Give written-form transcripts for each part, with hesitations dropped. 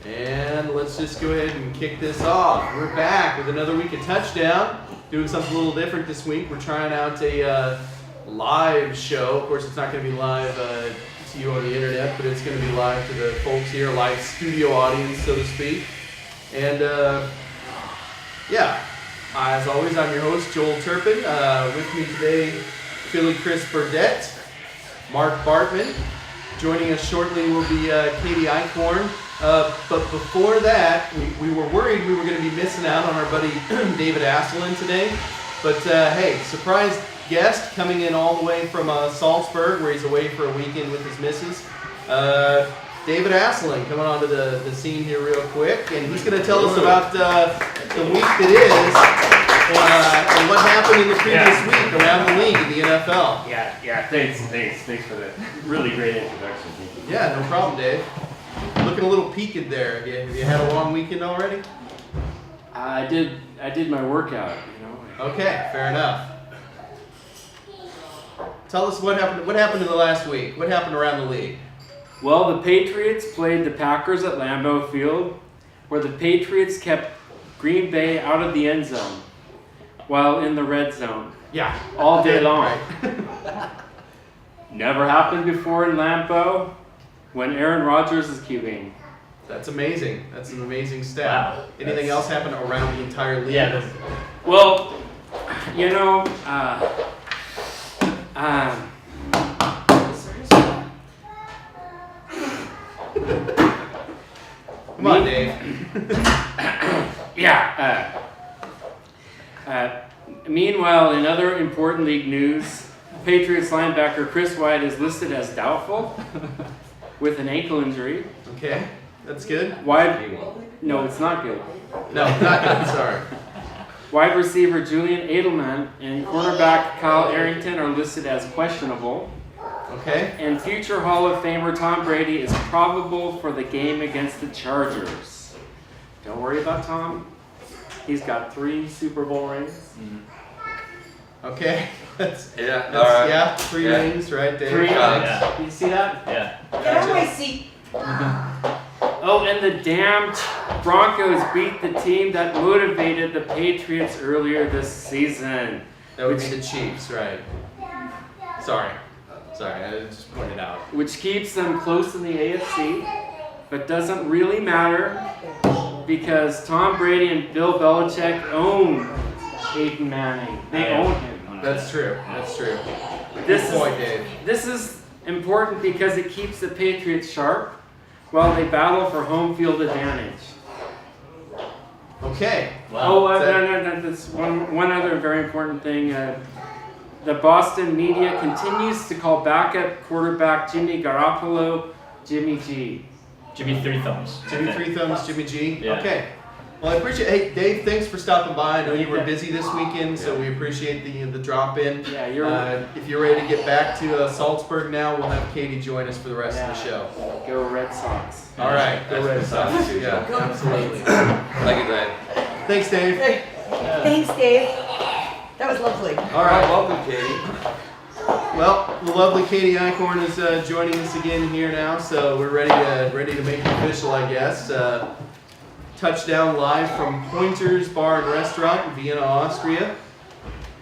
And let's just go ahead and kick this off. We're back with another week of Touchdown. Doing something a little different this week. We're trying out a live show. Of course, it's not going to be live to you on the internet, but it's going to be live to the folks here, live studio audience, so to speak. And as always, I'm your host, Joel Turpin. With me today, Philly Chris Burdett, Mark Bartman. Joining us shortly will be Katie Eichhorn. But before that, we were worried we were going to be missing out on our buddy David Asselin today. But hey, surprise guest coming in all the way from Salzburg, where he's away for a weekend with his missus. David Asselin coming onto the scene here real quick, and he's going to tell us about the week that is and what happened in the previous week around the league in the NFL. Yeah. Thanks for that really great introduction. Thank you. Yeah, no problem, Dave. Looking a little peaked there. Have you had a long weekend already? I did my workout, Okay, fair enough. Tell us what happened. What happened in the last week? What happened around the league? Well, the Patriots played the Packers at Lambeau Field, where the Patriots kept Green Bay out of the end zone while in the red zone. Yeah. All day long. Right. Never happened before in Lambeau when Aaron Rodgers is QBing. That's amazing. That's an amazing stat. Wow, Anything else happen around the entire league? Yeah. Well, Come on, Dave. Meanwhile, in other important league news, Patriots linebacker Chris White is listed as doubtful with an ankle injury. Okay, that's good. No, it's not good. No, not good. Sorry. Wide receiver Julian Edelman and cornerback Kyle Arrington are listed as questionable. Okay. And future Hall of Famer Tom Brady is probable for the game against the Chargers. Don't worry about Tom. He's got 3 Super Bowl rings. Okay. That's All right. yeah. 3 rings, right, Dave? 3. Yeah. You see that? Yeah. Get on my seat. Oh, and the damned Broncos beat the team that motivated the Patriots earlier this season. That would be the Chiefs, right? Sorry, I just pointed out. Which keeps them close in the AFC, but doesn't really matter because Tom Brady and Bill Belichick own Peyton Manning. They own him. That's true. This Good point, Dave. This is important because it keeps the Patriots sharp while they battle for home field advantage. Okay. No, that's one other very important thing. The Boston media continues to call backup quarterback Jimmy Garoppolo Jimmy G. Jimmy Three Thumbs. Jimmy Three Thumbs, Jimmy G. Yeah. Okay. Well, I appreciate. Hey, Dave, thanks for stopping by. I know you were busy this weekend, so we appreciate the drop in. Yeah, you're. If you're ready to get back to Salzburg now, we'll have Katie join us for the rest of the show. Go Red Sox. All right, go Red Sox. Yeah, absolutely. Thank you, Dave. Thanks, Dave. Hey, thanks, Dave. That was lovely. All right. Welcome, Katie. Well, the lovely Katie Eichhorn is joining us again here now, so we're ready to make it official, I guess. Touchdown live from Pointers Bar and Restaurant in Vienna, Austria.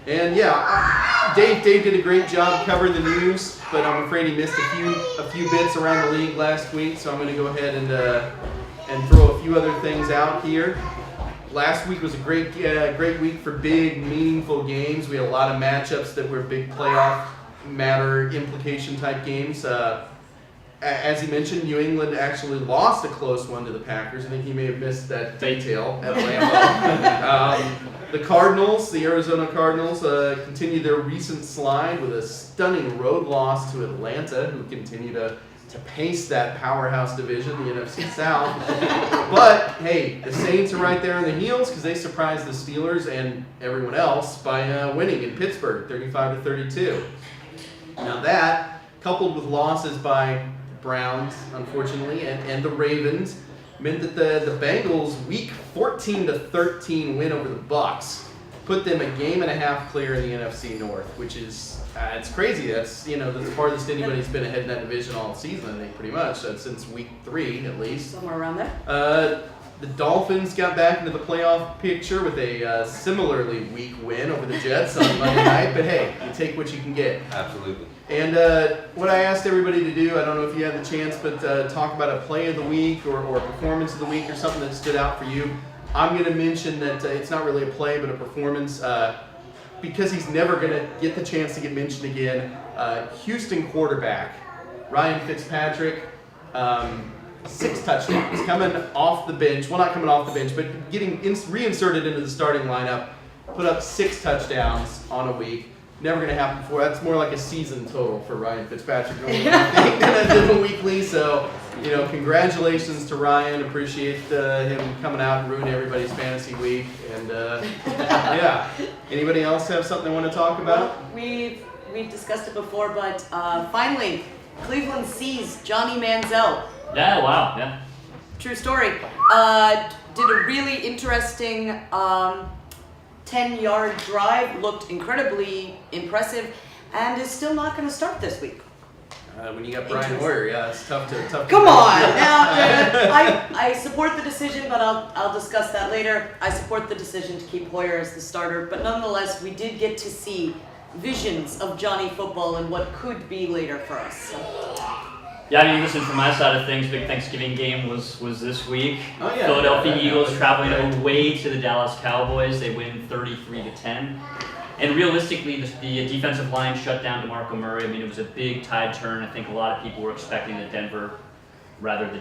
And yeah, Dave did a great job covering the news, but I'm afraid he missed a few bits around the league last week, so I'm going to go ahead and throw a few other things out here. Last week was a great week for big, meaningful games. We had a lot of matchups that were big playoff matter implication type games. As he mentioned, New England actually lost a close one to the Packers. I think he may have missed that detail at Lambeau. The Cardinals, the Arizona Cardinals, continued their recent slide with a stunning road loss to Atlanta, who continue to pace that powerhouse division, the NFC South. But, hey, the Saints are right there on the heels because they surprised the Steelers and everyone else by winning in Pittsburgh, 35-32. Now that, coupled with losses by Browns, unfortunately, and the Ravens, meant that the Bengals' week 14-13 win over the Bucs put them a game and a half clear in the NFC North, which is it's crazy. That's the farthest anybody's been ahead in that division all season. I think pretty much since week 3 at least. Somewhere around there. The Dolphins got back into the playoff picture with a similarly weak win over the Jets on Monday night. But hey, you take what you can get. Absolutely. And what I asked everybody to do, I don't know if you had the chance, but talk about a play of the week or performance of the week or something that stood out for you. I'm going to mention that it's not really a play, but a performance because he's never going to get the chance to get mentioned again. Houston quarterback Ryan Fitzpatrick, 6 touchdowns coming off the bench. Well, not coming off the bench, but getting reinserted into the starting lineup. Put up 6 touchdowns on a week. Never going to happen before. That's more like a season total for Ryan Fitzpatrick than a weekly. So, congratulations to Ryan. Appreciate him coming out and ruining everybody's fantasy week. And yeah, anybody else have something they want to talk about? We've discussed it before, but finally, Cleveland sees Johnny Manziel. Yeah, wow, yeah. True story. Did a really interesting 10-yard drive, looked incredibly impressive, and is still not going to start this week. When you got Brian Hoyer, yeah, it's tough to. Come on! Now, I support the decision, but I'll discuss that later. I support the decision to keep Hoyer as the starter, but nonetheless, we did get to see visions of Johnny football and what could be later for us. Yeah, I mean, listen, from my side of things, big Thanksgiving game was this week. Oh, yeah. Philadelphia Yeah. Eagles traveling away to the Dallas Cowboys. They win 33-10. And realistically, the defensive line shut down DeMarco Murray. I mean, it was a big tide turn. I think a lot of people were expecting the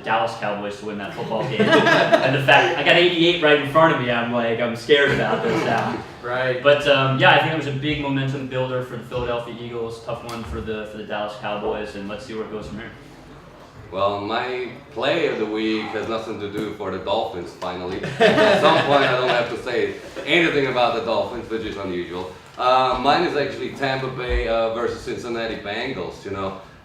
Dallas Cowboys to win that football game. And the fact, I got 88 right in front of me, I'm scared about this now. Right. But yeah, I think it was a big momentum builder for the Philadelphia Eagles. Tough one for the Dallas Cowboys, and let's see where it goes from here. Well, my play of the week has nothing to do for the Dolphins, finally. At some point, I don't have to say anything about the Dolphins, which is unusual. Mine is actually Tampa Bay versus Cincinnati Bengals,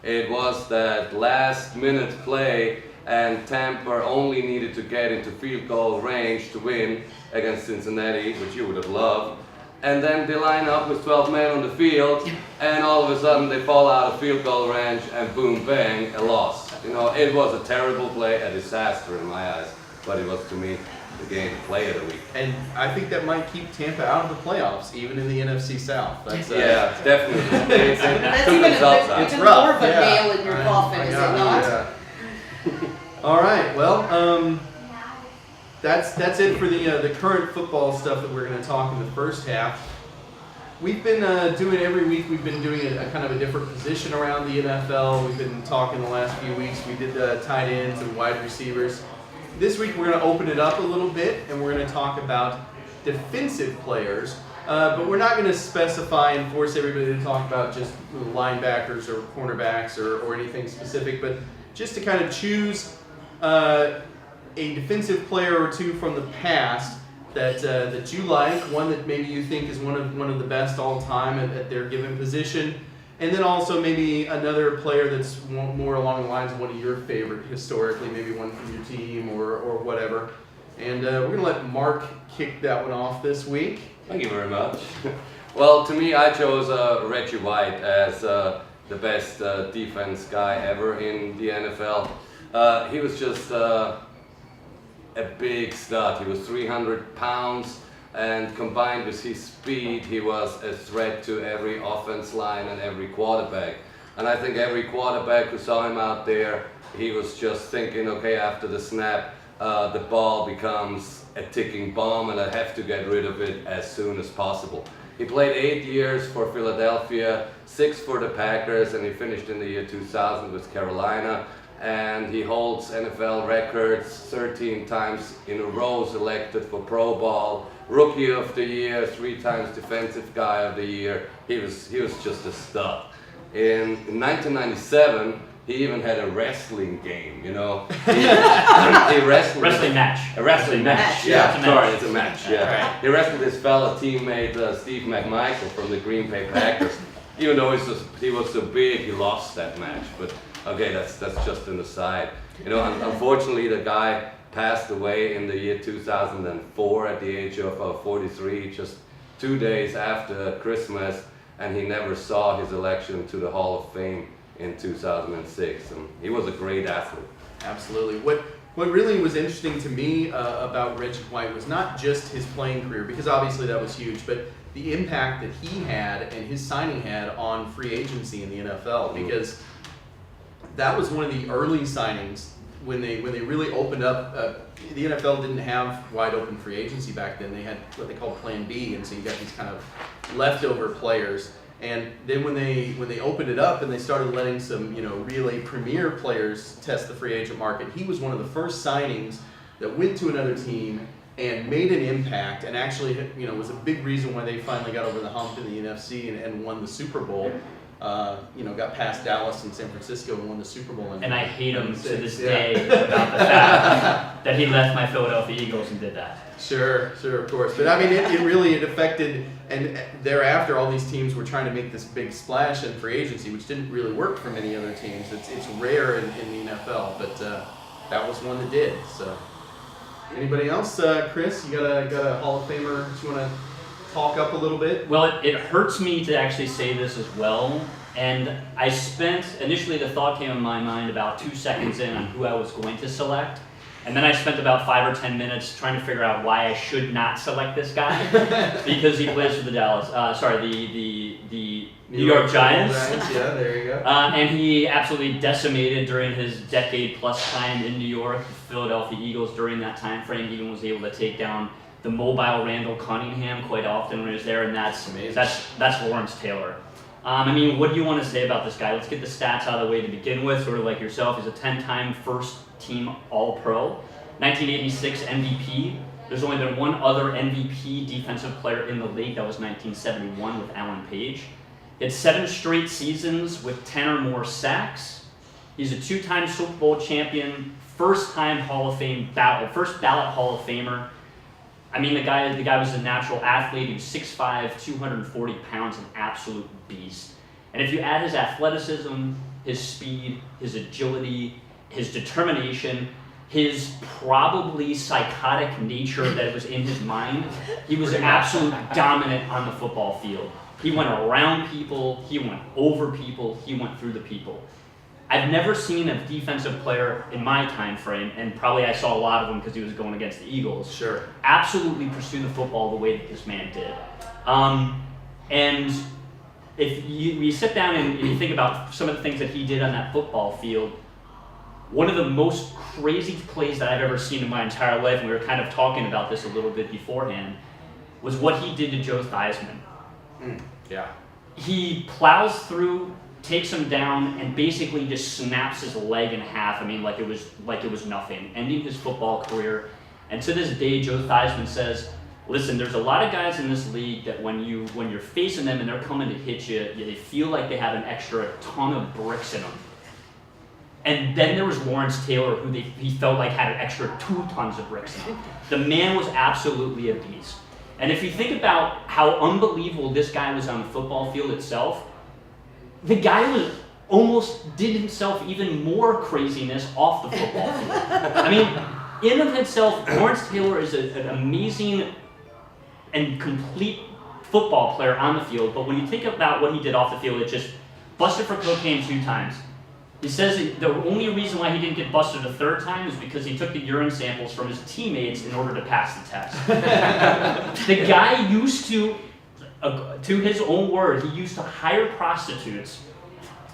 It was that last-minute play, and Tampa only needed to get into field goal range to win against Cincinnati, which you would have loved. And then they line up with 12 men on the field, and all of a sudden they fall out of field goal range, and boom, bang, a loss. It was a terrible play, a disaster in my eyes, but it was to me the play of the week. And I think that might keep Tampa out of the playoffs, even in the NFC South. That's, yeah, definitely. That's took themselves out. It's even rough, more of a yeah. nail in your coffin, is it not? Yeah. All right. Well, that's it for the current football stuff that we're going to talk in the first half. We've been doing every week. We've been doing a kind of a different position around the NFL. We've been talking the last few weeks. We did tight ends and wide receivers. This week we're going to open it up a little bit, and we're going to talk about defensive players. But we're not going to specify and force everybody to talk about just linebackers or cornerbacks or anything specific, but just to kind of choose a defensive player or two from the past that you like, one that maybe you think is one of the best all time at their given position, and then also maybe another player that's more along the lines of one of your favorite historically, maybe one from your team or whatever. And we're going to let Mark kick that one off this week. Thank you very much. Well, to me, I chose Reggie White as the best defense guy ever in the NFL. He was just a big stud. He was 300 pounds, and combined with his speed, he was a threat to every offense line and every quarterback. And I think every quarterback who saw him out there, he was just thinking, okay, after the snap, the ball becomes a ticking bomb and I have to get rid of it as soon as possible. He played 8 years for Philadelphia, 6 for the Packers, and he finished in the year 2000 with Carolina. And he holds NFL records 13 times in a row, selected for Pro Bowl, Rookie of the Year, 3 times Defensive Guy of the Year. He was just a stud. In 1997, he even had a wrestling game, He Wrestling match. A wrestling match. Yeah, It's a sorry, match. it's a match. Yeah. He wrestled his fellow teammate Steve McMichael from the Green Bay Packers. Even though he was so big, he lost that match. But okay, that's just an aside. Unfortunately, the guy passed away in the year 2004 at the age of 43. 2 days after Christmas, and he never saw his election to the Hall of Fame in 2006. And he was a great athlete. Absolutely. What really was interesting to me about Reggie White was not just his playing career, because obviously that was huge, but the impact that he had and his signing had on free agency in the NFL, because that was one of the early signings when they really opened up. The NFL didn't have wide open free agency back then. They had what they called Plan B, and so you got these kind of leftover players. And then when they opened it up and they started letting some really premier players test the free agent market, he was one of the first signings that went to another team and made an impact, and actually was a big reason why they finally got over the hump in the NFC and won the Super Bowl. Got past Dallas and San Francisco and won the Super Bowl. And I hate him to this Yeah. day about the fact that he left my Philadelphia Eagles and did that. Sure, of course. But I mean, it really affected, and thereafter all these teams were trying to make this big splash in free agency, which didn't really work for many other teams. It's rare in the NFL, but that was one that did. So, anybody else? Chris, you got a Hall of Famer that you want to talk up a little bit? Well, it hurts me to actually say this as well. And I initially the thought came in my mind about 2 seconds in on who I was going to select. And then I spent about 5 or 10 minutes trying to figure out why I should not select this guy because he plays for the the New York Giants. Yeah, there you go. And he absolutely decimated during his decade-plus time in New York. The Philadelphia Eagles during that time frame even was able to take down the mobile Randall Cunningham quite often when he was there, and that's Amazing. that's Lawrence Taylor. I mean, what do you want to say about this guy? Let's get the stats out of the way to begin with. Sort of like yourself, he's a 10-time first-team All-Pro, 1986 MVP. There's only been one other MVP defensive player in the league. That was 1971 with Alan Page. He had 7 straight seasons with 10 or more sacks. He's a 2-time Super Bowl champion, first-time Hall of Fame first ballot Hall of Famer. I mean, the guy was a natural athlete. He was 6'5", 240 pounds, an absolute beast. And if you add his athleticism, his speed, his agility, his determination, his probably psychotic nature that was in his mind, he was absolute dominant on the football field. He went around people, he went over people, he went through the people. I've never seen a defensive player in my time frame, and probably I saw a lot of them because he was going against the Eagles, Sure. absolutely pursue the football the way that this man did. And if you sit down and you think about some of the things that he did on that football field, one of the most crazy plays that I've ever seen in my entire life, and we were kind of talking about this a little bit beforehand, was what he did to Joe Theismann. Yeah. He plows through, takes him down, and basically just snaps his leg in half. I mean, like it was nothing, ending his football career. And to this day, Joe Theismann says, "Listen, there's a lot of guys in this league that when you're facing them and they're coming to hit you, they feel like they have an extra ton of bricks in them." And then there was Lawrence Taylor, who he felt like had an extra 2 tons of bricks in him. The man was absolutely a beast. And if you think about how unbelievable this guy was on the football field itself, the guy did himself even more craziness off the football field. I mean, in of itself, Lawrence Taylor is an amazing and complete football player on the field, but when you think about what he did off the field, it just busted for cocaine 2 times. He says that the only reason why he didn't get busted a 3rd time is because he took the urine samples from his teammates in order to pass the test. The guy used to his own word, he used to hire prostitutes,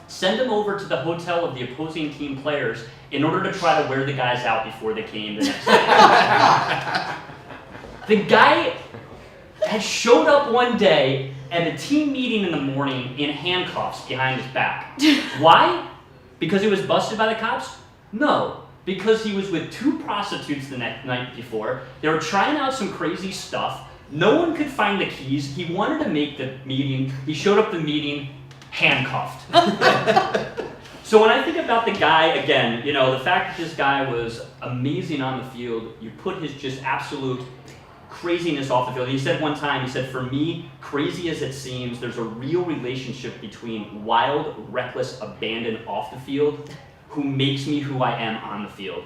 send them over to the hotel of the opposing team players in order to try to wear the guys out before they came the next day. The guy had showed up one day at a team meeting in the morning in handcuffs behind his back. Why? Because he was busted by the cops? No. Because he was with 2 prostitutes the night before. They were trying out some crazy stuff. No one could find the keys. He wanted to make the meeting. He showed up to the meeting handcuffed. So when I think about the guy, again, the fact that this guy was amazing on the field, you put his just absolute craziness off the field. He said one time, "For me, crazy as it seems, there's a real relationship between wild, reckless abandon off the field who makes me who I am on the field."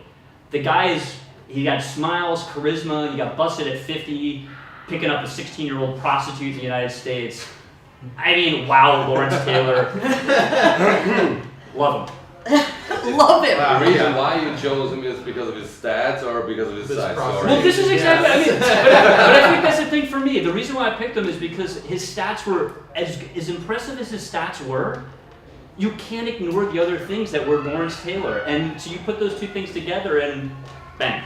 The guy he got smiles, charisma, he got busted at 50. picking up a 16-year-old prostitute in the United States. I mean, wow, Lawrence Taylor. Love him. Love him. Wow. The reason Yeah. why you chose him is because of his stats or because of his His side process. story? Well, this is exactly. I mean, but I think that's the thing for me. The reason why I picked him is because his stats were as impressive as his stats were. You can't ignore the other things that were Lawrence Taylor, and so you put those two things together, and bang.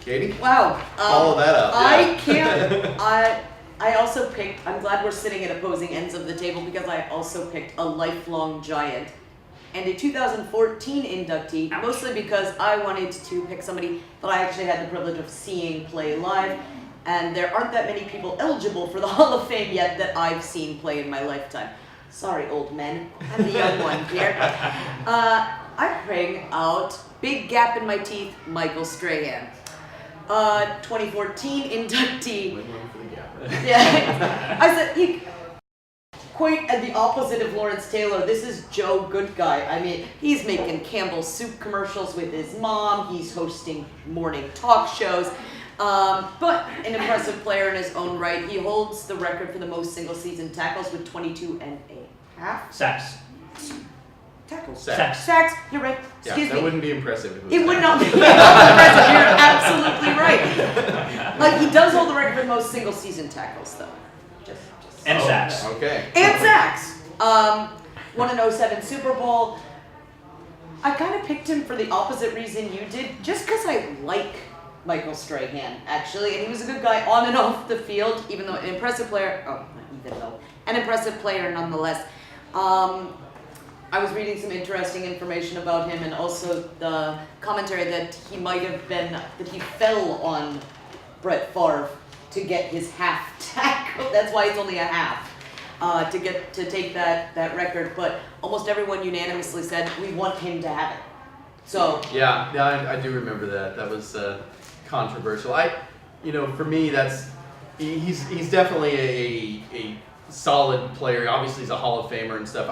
Katie? Wow. Follow that up. I can't. I also picked. I'm glad we're sitting at opposing ends of the table because I also picked a lifelong giant and a 2014 inductee, Ouch. mostly because I wanted to pick somebody that I actually had the privilege of seeing play live, and there aren't that many people eligible for the Hall of Fame yet that I've seen play in my lifetime. Sorry, old men. I'm the young one here. I bring out big gap in my teeth, Michael Strahan. 2014 inductee. Win one for the gap. Yeah, I said he quite at the opposite of Lawrence Taylor. This is Joe Good Guy. I mean, he's making Campbell's soup commercials with his mom. He's hosting morning talk shows. But an impressive player in his own right. He holds the record for the most single-season tackles with 22 and a half Sacks. tackles. Sacks. Sacks. You're right. Yeah, Excuse that me. wouldn't be impressive if it was It would that. not be impressive. You're absolutely right. Like, he does hold the record for the most single-season tackles, though. Just And sacks. Okay. and sacks. Won an 07 Super Bowl. I kind of picked him for the opposite reason you did, just because I like Michael Strahan, actually, and he was a good guy on and off the field, even though an impressive player. Oh, not even though an impressive player nonetheless. I was reading some interesting information about him, and also the commentary that he might have been that he fell on Brett Favre to get his half tackle. That's why it's only a half. To take that record, but almost everyone unanimously said we want him to have it. So Yeah, I do remember that. That was controversial. For me, he's definitely a solid player. Obviously, he's a Hall of Famer and stuff.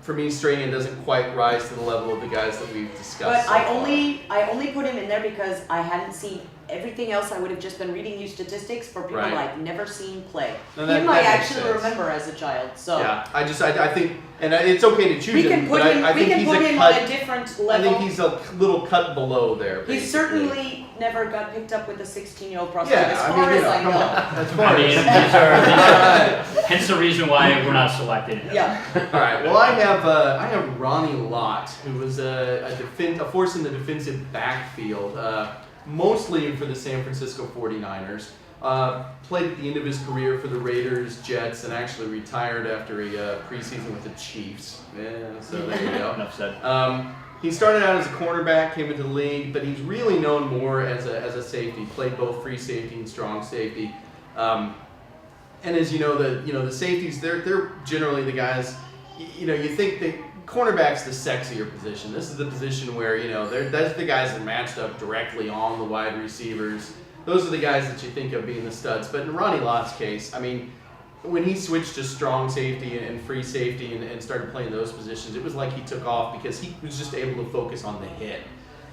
For me, Strahan doesn't quite rise to the level of the guys that we've discussed. but so I far. only put him in there because I hadn't seen everything else. I would have just been reading you statistics for people Right. I've never seen play. No, that- Him I that makes actually sense. remember as a child. So Yeah, I think, and it's okay to choose we him, can put but him. I We think can he's put a him cut. on a different I level. think he's a little cut below there. He basically. certainly never got picked up with a 16-year-old prostitute, Yeah, as I far mean, as I come know. on. As far I mean, as. these are hence the reason why we're not selected. Yeah. All right. Well, I have Ronnie Lott, who was a force in the defensive backfield, mostly for the San Francisco 49ers. Played at the end of his career for the Raiders, Jets, and actually retired after a preseason with the Chiefs. Yeah, so there you go. Enough said. He started out as a cornerback, came into the league, but he's really known more as a safety. Played both free safety and strong safety. And as you know, the safeties, they're generally the guys. You think that cornerback's the sexier position. This is the position where that's the guys that are matched up directly on the wide receivers. Those are the guys that you think of being the studs. But in Ronnie Lott's case, I mean, when he switched to strong safety and free safety and started playing those positions, it was like he took off because he was just able to focus on the hit.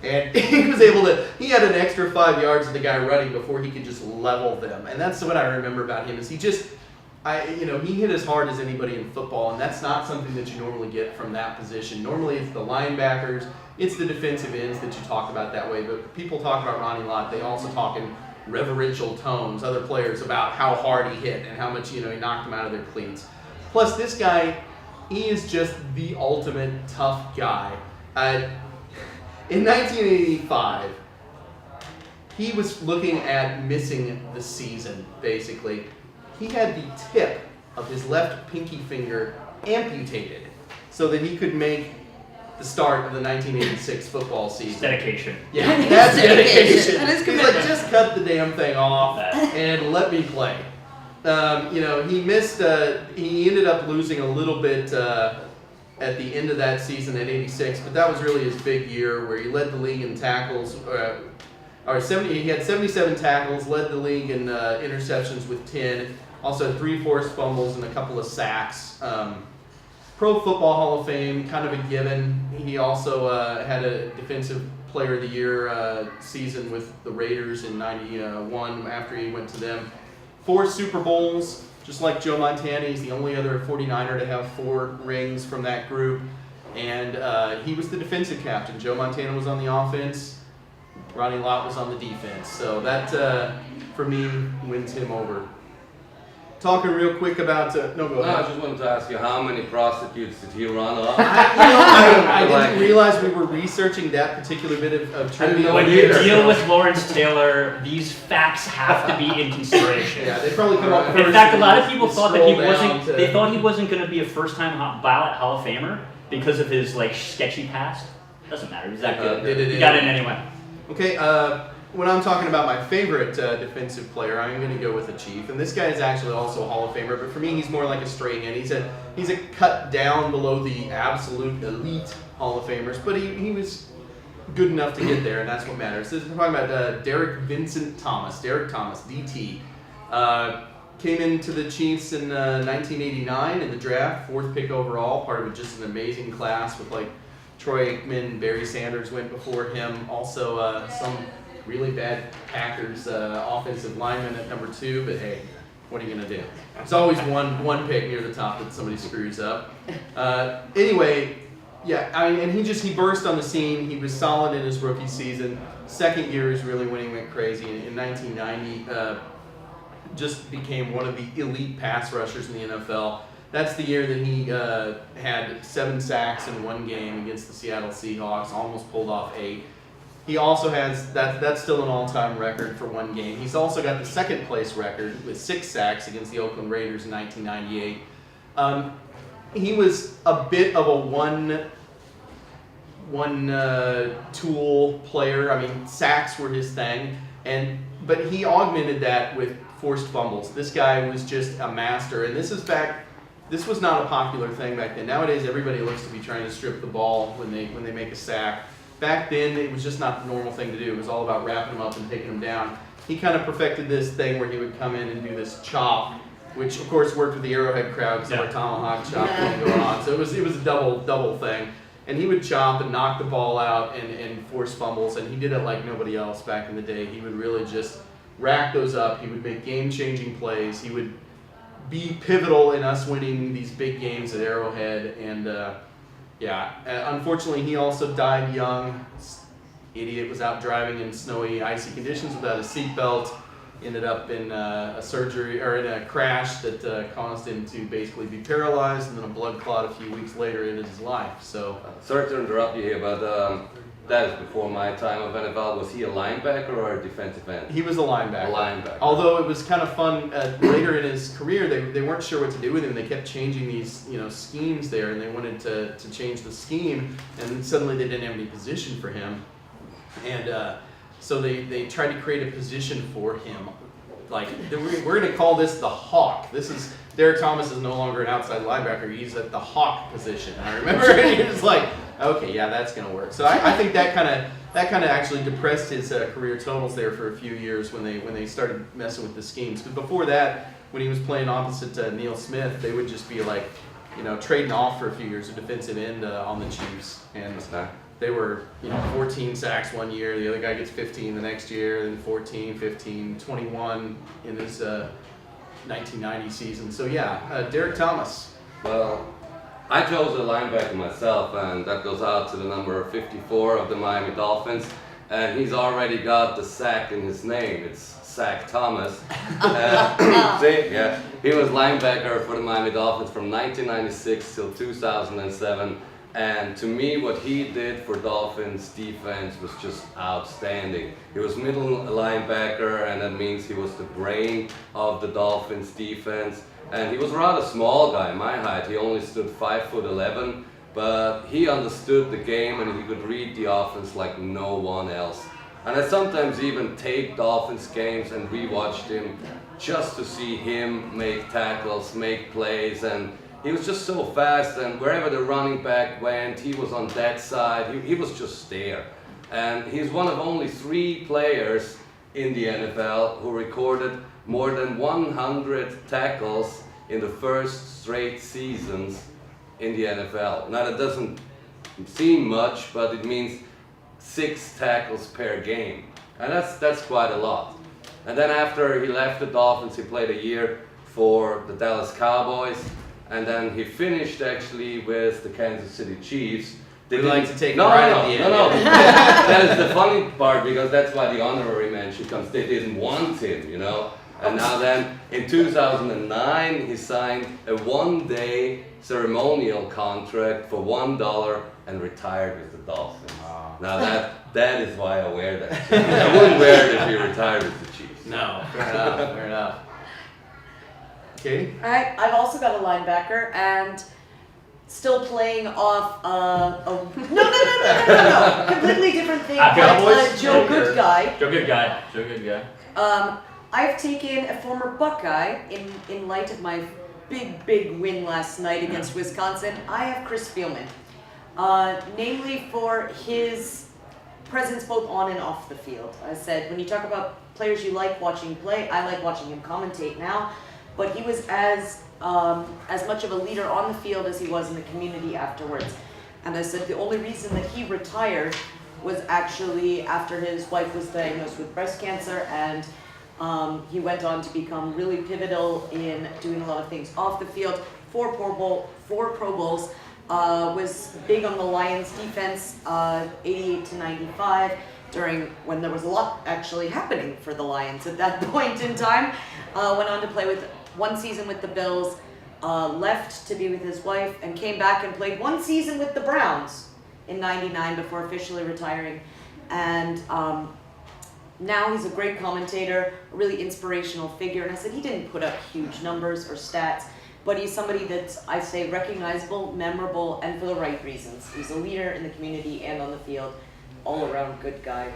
And he had an extra 5 yards of the guy running before he could just level them. And that's what I remember about him is he hit as hard as anybody in football, and that's not something that you normally get from that position. Normally it's the linebackers, it's the defensive ends that you talk about that way, but people talk about Ronnie Lott, they also talk in reverential tones, other players, about how hard he hit and how much he knocked them out of their cleats. Plus, this guy, he is just the ultimate tough guy. In 1985, he was looking at missing the season, basically. He had the tip of his left pinky finger amputated so that he could make the start of the 1986 football It's season. dedication. Yeah, That is that's dedication. dedication. That is He's commitment. like, just cut the damn thing off That. and let me play. He missed. He ended up losing a little bit at the end of that season at 86, but that was really his big year where he led the league in tackles. He had 77 tackles, led the league in interceptions with 10. Also had 3 forced fumbles and a couple of sacks. Pro Football Hall of Fame, kind of a given. He also had a Defensive Player of the Year season with the Raiders in '91 after he went to them. 4 Super Bowls, just like Joe Montana. He's the only other 49er to have 4 rings from that group. And he was the defensive captain. Joe Montana was on the offense. Ronnie Lott was on the defense. So that, for me, wins him over. Talking real quick about no, go No, I ahead. just wanted to ask you, how many prostitutes did he run off? I didn't realize we were researching that particular bit of trivia. When you either. deal with Lawrence Taylor, these facts have to be in consideration. Yeah, they probably come up first. In fact, a lot of people and thought that he scroll down wasn't. to- They thought he wasn't going to be a first-time ballot Hall of Famer because of his like sketchy past. Doesn't matter. He's that good. He got in anyway. Okay, when I'm talking about my favorite defensive player, I'm going to go with the Chief. And this guy is actually also a Hall of Famer, but for me, he's more like a straight end. He's a cut down below the absolute elite Hall of Famers, but he was good enough to get there, and that's what matters. This is talking about Derek Vincent Thomas. Derek Thomas, DT. Came into the Chiefs in 1989 in the draft, 4th pick overall, part of just an amazing class with like Troy Aikman, Barry Sanders went before him. Also, some really bad Packers offensive lineman at number 2, but hey, what are you gonna do? There's always one pick near the top that somebody screws up. Anyway, yeah, I mean, and he burst on the scene. He was solid in his rookie season. Second year is really when he went crazy. In 1990, just became one of the elite pass rushers in the NFL. That's the year that he had 7 sacks in one game against the Seattle Seahawks, almost pulled off 8. He also has, that's still an all-time record for one game. He's also got the second place record with 6 sacks against the Oakland Raiders in 1998. He was a bit of a one tool player. I mean, sacks were his thing, but he augmented that with forced fumbles. This guy was just a master, and this was not a popular thing back then. Nowadays, everybody looks to be trying to strip the ball when they make a sack. Back then, it was just not the normal thing to do. It was all about wrapping them up and taking them down. He kind of perfected this thing where he would come in and do this chop, which of course worked with the Arrowhead crowd because our tomahawk chop thing going on. So it was a double thing. And he would chop and knock the ball out and force fumbles, and he did it like nobody else back in the day. He would really just rack those up. He would make game-changing plays. He would be pivotal in us winning these big games at Arrowhead, and unfortunately he also died young. Idiot was out driving in snowy, icy conditions without a seatbelt. Ended up in a surgery or in a crash that caused him to basically be paralyzed, and then a blood clot a few weeks later ended his life. So Sorry to interrupt you here, but that is before my time of NFL. Was he a linebacker or a defensive end? he was a linebacker. A linebacker. Although it was kind of fun later in his career, they weren't sure what to do with him. They kept changing these schemes there, and they wanted to change the scheme, and suddenly they didn't have any position for him, and so they tried to create a position for him. Like, we're going to call this the Hawk. Derek Thomas is no longer an outside linebacker. He's at the Hawk position. I remember, and he was like, okay, yeah, that's going to work. So I think that kind of actually depressed his career totals there for a few years when they started messing with the schemes. Because before that, when he was playing opposite Neil Smith, they would just be like, trading off for a few years, a defensive end on the Chiefs, and they were 14 sacks one year. The other guy gets 15 the next year, then 14, 15, 21 in his 1990 season. So yeah, Derek Thomas. Well, I chose a linebacker myself, and that goes out to the number 54 of the Miami Dolphins. And he's already got the sack in his name. It's Sack Thomas. See, yeah, he was linebacker for the Miami Dolphins from 1996 till 2007. And to me, what he did for Dolphins defense was just outstanding. He was middle linebacker, and that means he was the brain of the Dolphins defense. And he was a rather small guy, my height. He only stood 5'11", but he understood the game and he could read the offense like no one else. And I sometimes even taped Dolphins games and rewatched him just to see him make tackles, make plays, and he was just so fast, and wherever the running back went, he was on that side. He was just there. And he's one of only 3 players in the NFL who recorded more than 100 tackles in the first straight seasons in the NFL. Now that doesn't seem much, but it means 6 tackles per game, and that's quite a lot. And then after he left the Dolphins, he played a year for the Dallas Cowboys, and then he finished actually with the Kansas City Chiefs. They like to take no, pride no, at the no, end. no, no. That is the funny part, because that's why the honorary mention comes. They didn't want him, you know. And now then, in 2009, he signed a 1-day ceremonial contract for $1 and retired with the Dolphins. Now that is why I wear that. I wouldn't wear it if he retired with the Chiefs. No, fair enough, fair enough. Katie? Alright, I've also got a linebacker and still playing off no, completely different thing. Cowboys? Joe Good Guy. Joe Good Guy. Joe Good Guy. I've taken a former Buckeye in light of my big win last night against Wisconsin. I have Chris Spielman, namely for his presence both on and off the field. I said, when you talk about players you like watching play, I like watching him commentate now, but he was as much of a leader on the field as he was in the community afterwards. And I said the only reason that he retired was actually after his wife was diagnosed with breast cancer, and he went on to become really pivotal in doing a lot of things off the field. 4 Pro Bowls, was big on the Lions defense, 88 to 95, during when there was a lot actually happening for the Lions at that point in time. Went on to play with 1 season with the Bills, left to be with his wife, and came back and played 1 season with the Browns in '99 before officially retiring. And now he's a great commentator, a really inspirational figure. And I said he didn't put up huge numbers or stats, but he's somebody that's, I say, recognizable, memorable, and for the right reasons. He's a leader in the community and on the field, all around good guy.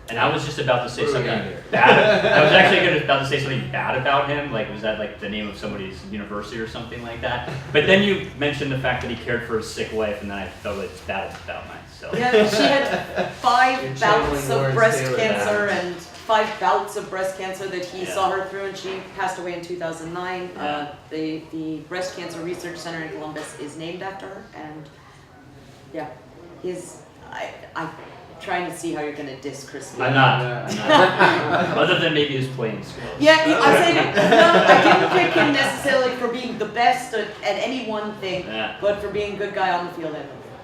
And I was just about to say What do we something got here? bad. I was actually about to say something bad about him. Like, was that like the name of somebody's university or something like that? But then you mentioned the fact that he cared for his sick wife, and then I felt it's bad about myself. Yeah, she had 5 You're bouts channeling of Lawrence breast Taylor cancer back. and 5 bouts of breast cancer that he Yeah. saw her through, and she passed away in 2009. Yeah. The Breast Cancer Research Center in Columbus is named after her, and yeah, I'm trying to see how you're gonna diss Chris. I'm not. Other than maybe his playing skills. Yeah, I said no. I didn't pick him necessarily for being the best at any one thing, Yeah. but for being a good guy on the field.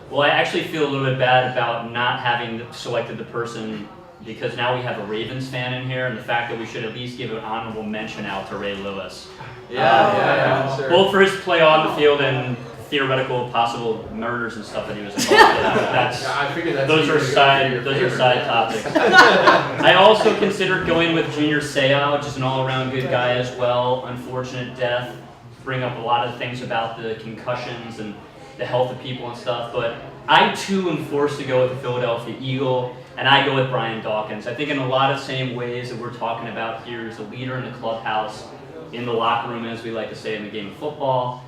Well, I actually feel a little bit bad about not having selected the person, because now we have a Ravens fan in here, and the fact that we should at least give an honorable mention out to Ray Lewis. Yeah, sure. Both for his play on the field and theoretical possible murders and stuff that he was involved with. That's I figured that's those what are you were gonna do, your those are favorite. side topics. I also considered going with Junior Seau, just an all-around good guy as well. Unfortunate death. Bring up a lot of things about the concussions and the health of people and stuff, but I too am forced to go with the Philadelphia Eagle, and I go with Brian Dawkins. I think in a lot of same ways that we're talking about here, he's a leader in the clubhouse, in the locker room, as we like to say in the game of football.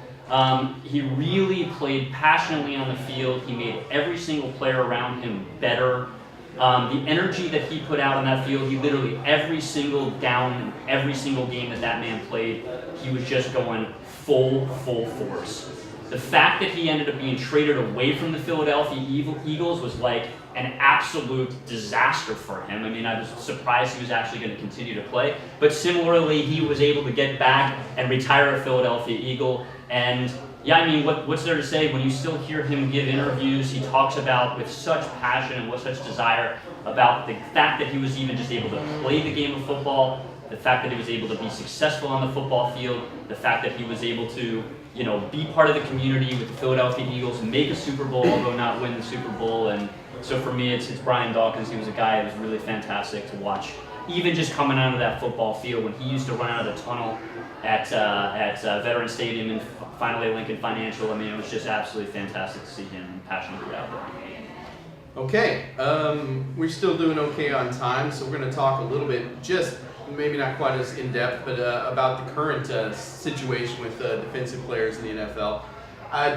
He really played passionately on the field. He made every single player around him better. The energy that he put out on that field, he literally every single down, every single game that man played, he was just going full force. The fact that he ended up being traded away from the Philadelphia Eagles was like an absolute disaster for him. I mean, I was surprised he was actually going to continue to play. But similarly, he was able to get back and retire a Philadelphia Eagle. And yeah, I mean, what's there to say when you still hear him give interviews? He talks about with such passion and with such desire about the fact that he was even just able to play the game of football, the fact that he was able to be successful on the football field, the fact that he was able to, you know, be part of the community with the Philadelphia Eagles, make a Super Bowl, although not win the Super Bowl. And so for me, it's Brian Dawkins. He was a guy that was really fantastic to watch, even just coming out of that football field when he used to run out of the tunnel at Veterans Stadium and finally Lincoln Financial. I mean, it was just absolutely fantastic to see him passionately out there. Okay, we're still doing okay on time, so we're going to talk a little bit, just maybe not quite as in depth, but about the current situation with defensive players in the NFL.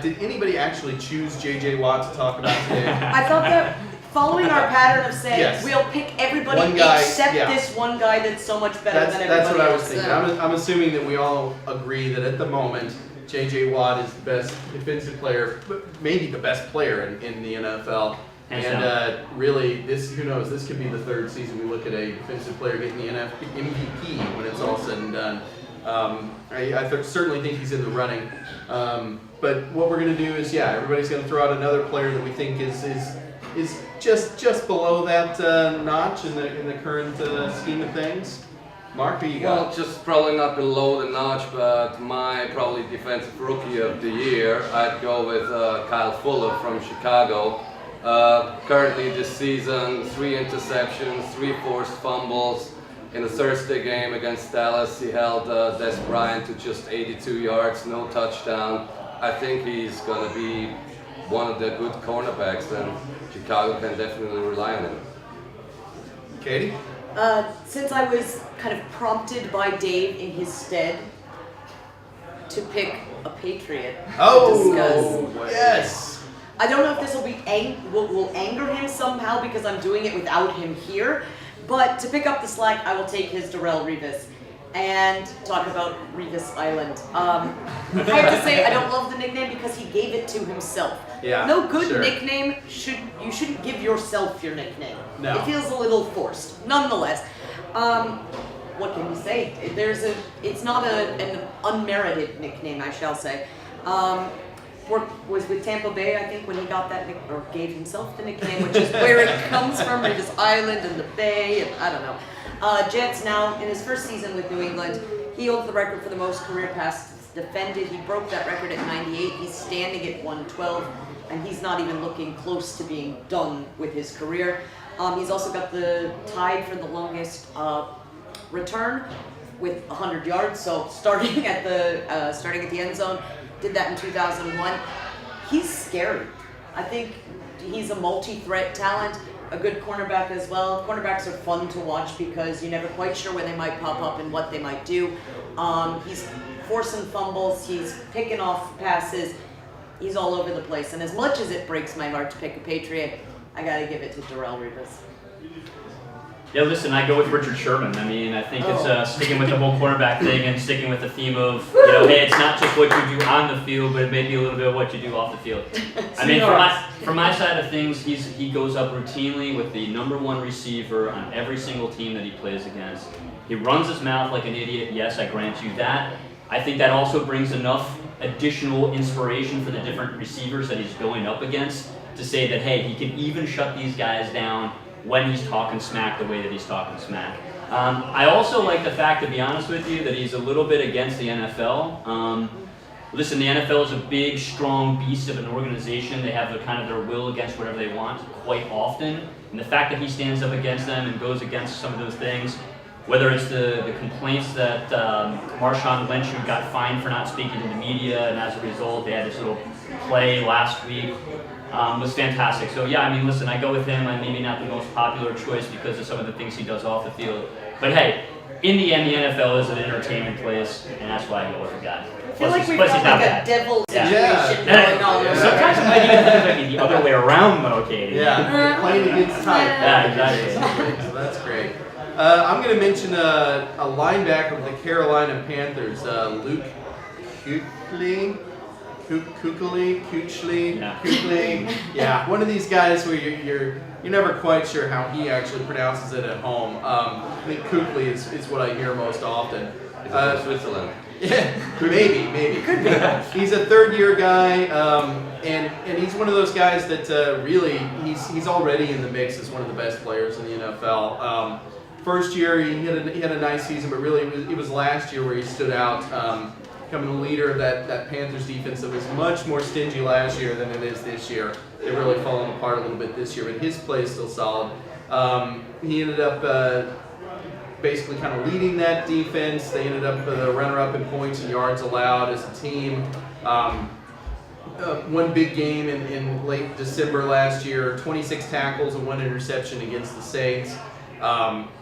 Did anybody actually choose J.J. Watt to talk about today? I thought that following our pattern of saying Yes. we'll pick everybody One guy, except yeah. this one guy that's so much better than everybody That's what I was else. thinking. I'm assuming that we all agree that at the moment, J.J. Watt is the best defensive player, maybe the best player in the NFL. Hands And down. really, who knows, this could be the third season we look at a defensive player getting the MVP when it's all said and done. I certainly think he's in the running. But what we're going to do is, everybody's going to throw out another player that we think is just below that notch in the current scheme of things. Mark, who you got? Well, just probably not below the notch, but my probably defensive rookie of the year, I'd go with Kyle Fuller from Chicago. Currently this season, 3 interceptions, 3 forced fumbles. In the Thursday game against Dallas, he held Des Bryant to just 82 yards, no touchdown. I think he's going to be one of the good cornerbacks, and Chicago can definitely rely on him. Katie? Since I was kind of prompted by Dave in his stead to pick a Patriot to discuss. Yes! I don't know if this will anger him somehow because I'm doing it without him here, but to pick up the slack, I will take his Darrelle Revis and talk about Revis Island. I have to say I don't love the nickname because he gave it to himself. Yeah, no good sure. nickname you shouldn't give yourself your nickname. No. It feels a little forced. Nonetheless, what can we say? It's not an unmerited nickname, I shall say. Was with Tampa Bay, I think, when he got that or gave himself the nickname, which is where it comes from, Revis Island and the Bay, and I don't know. Jets now, in his first season with New England, he holds the record for the most career passes defended. He broke that record at 98. He's standing at 112, and he's not even looking close to being done with his career. He's also got the tied for the longest return with 100 yards. So starting at the end zone, did that in 2001. He's scary. I think he's a multi-threat talent, a good cornerback as well. Cornerbacks are fun to watch because you're never quite sure when they might pop up and what they might do. He's forcing fumbles, he's picking off passes, he's all over the place. And as much as it breaks my heart to pick a Patriot, I gotta give it to Darrelle Revis. Yeah, listen, I go with Richard Sherman. I mean, I think it's sticking with the whole cornerback thing and sticking with the theme of, hey, it's not just what you do on the field, but it may be a little bit of what you do off the field. I mean, from my side of things, he goes up routinely with the #1 receiver on every single team that he plays against. He runs his mouth like an idiot, yes, I grant you that. I think that also brings enough additional inspiration for the different receivers that he's going up against to say that, hey, he can even shut these guys down when he's talking smack the way that he's talking smack. I also like the fact, to be honest with you, that he's a little bit against the NFL. Listen, the NFL is a big, strong beast of an organization. They have their will against whatever they want quite often. And the fact that he stands up against them and goes against some of those things, whether it's the complaints that Marshawn Lynch, who got fined for not speaking to the media, and as a result, they had this little play last week, was fantastic. So yeah, I mean, listen, I go with him. I'm maybe not the most popular choice because of some of the things he does off the field. But hey, in the end, the NFL is an entertainment place, and that's why I go with the guy. I feel like we've got like a devil situation going on. Yeah. Sometimes it might even be the other way around, though, Katie. Yeah, playing against type. Yeah, exactly. So that's great. I'm going to mention a linebacker of the Carolina Panthers, Luke Kuechly. Yeah, one of these guys where you're never quite sure how he actually pronounces it at home. I think Kuechly is what I hear most often. Switzerland. Yeah, maybe. Could be. He's a third-year guy, and he's one of those guys that really he's already in the mix as one of the best players in the NFL. First year he had a nice season, but really it was last year where he stood out. Becoming the leader of that Panthers defense that was much more stingy last year than it is this year. They've really fallen apart a little bit this year, but his play is still solid. He ended up basically kind of leading that defense. They ended up the runner-up in points and yards allowed as a team. One big game in late December last year, 26 tackles and 1 interception against the Saints.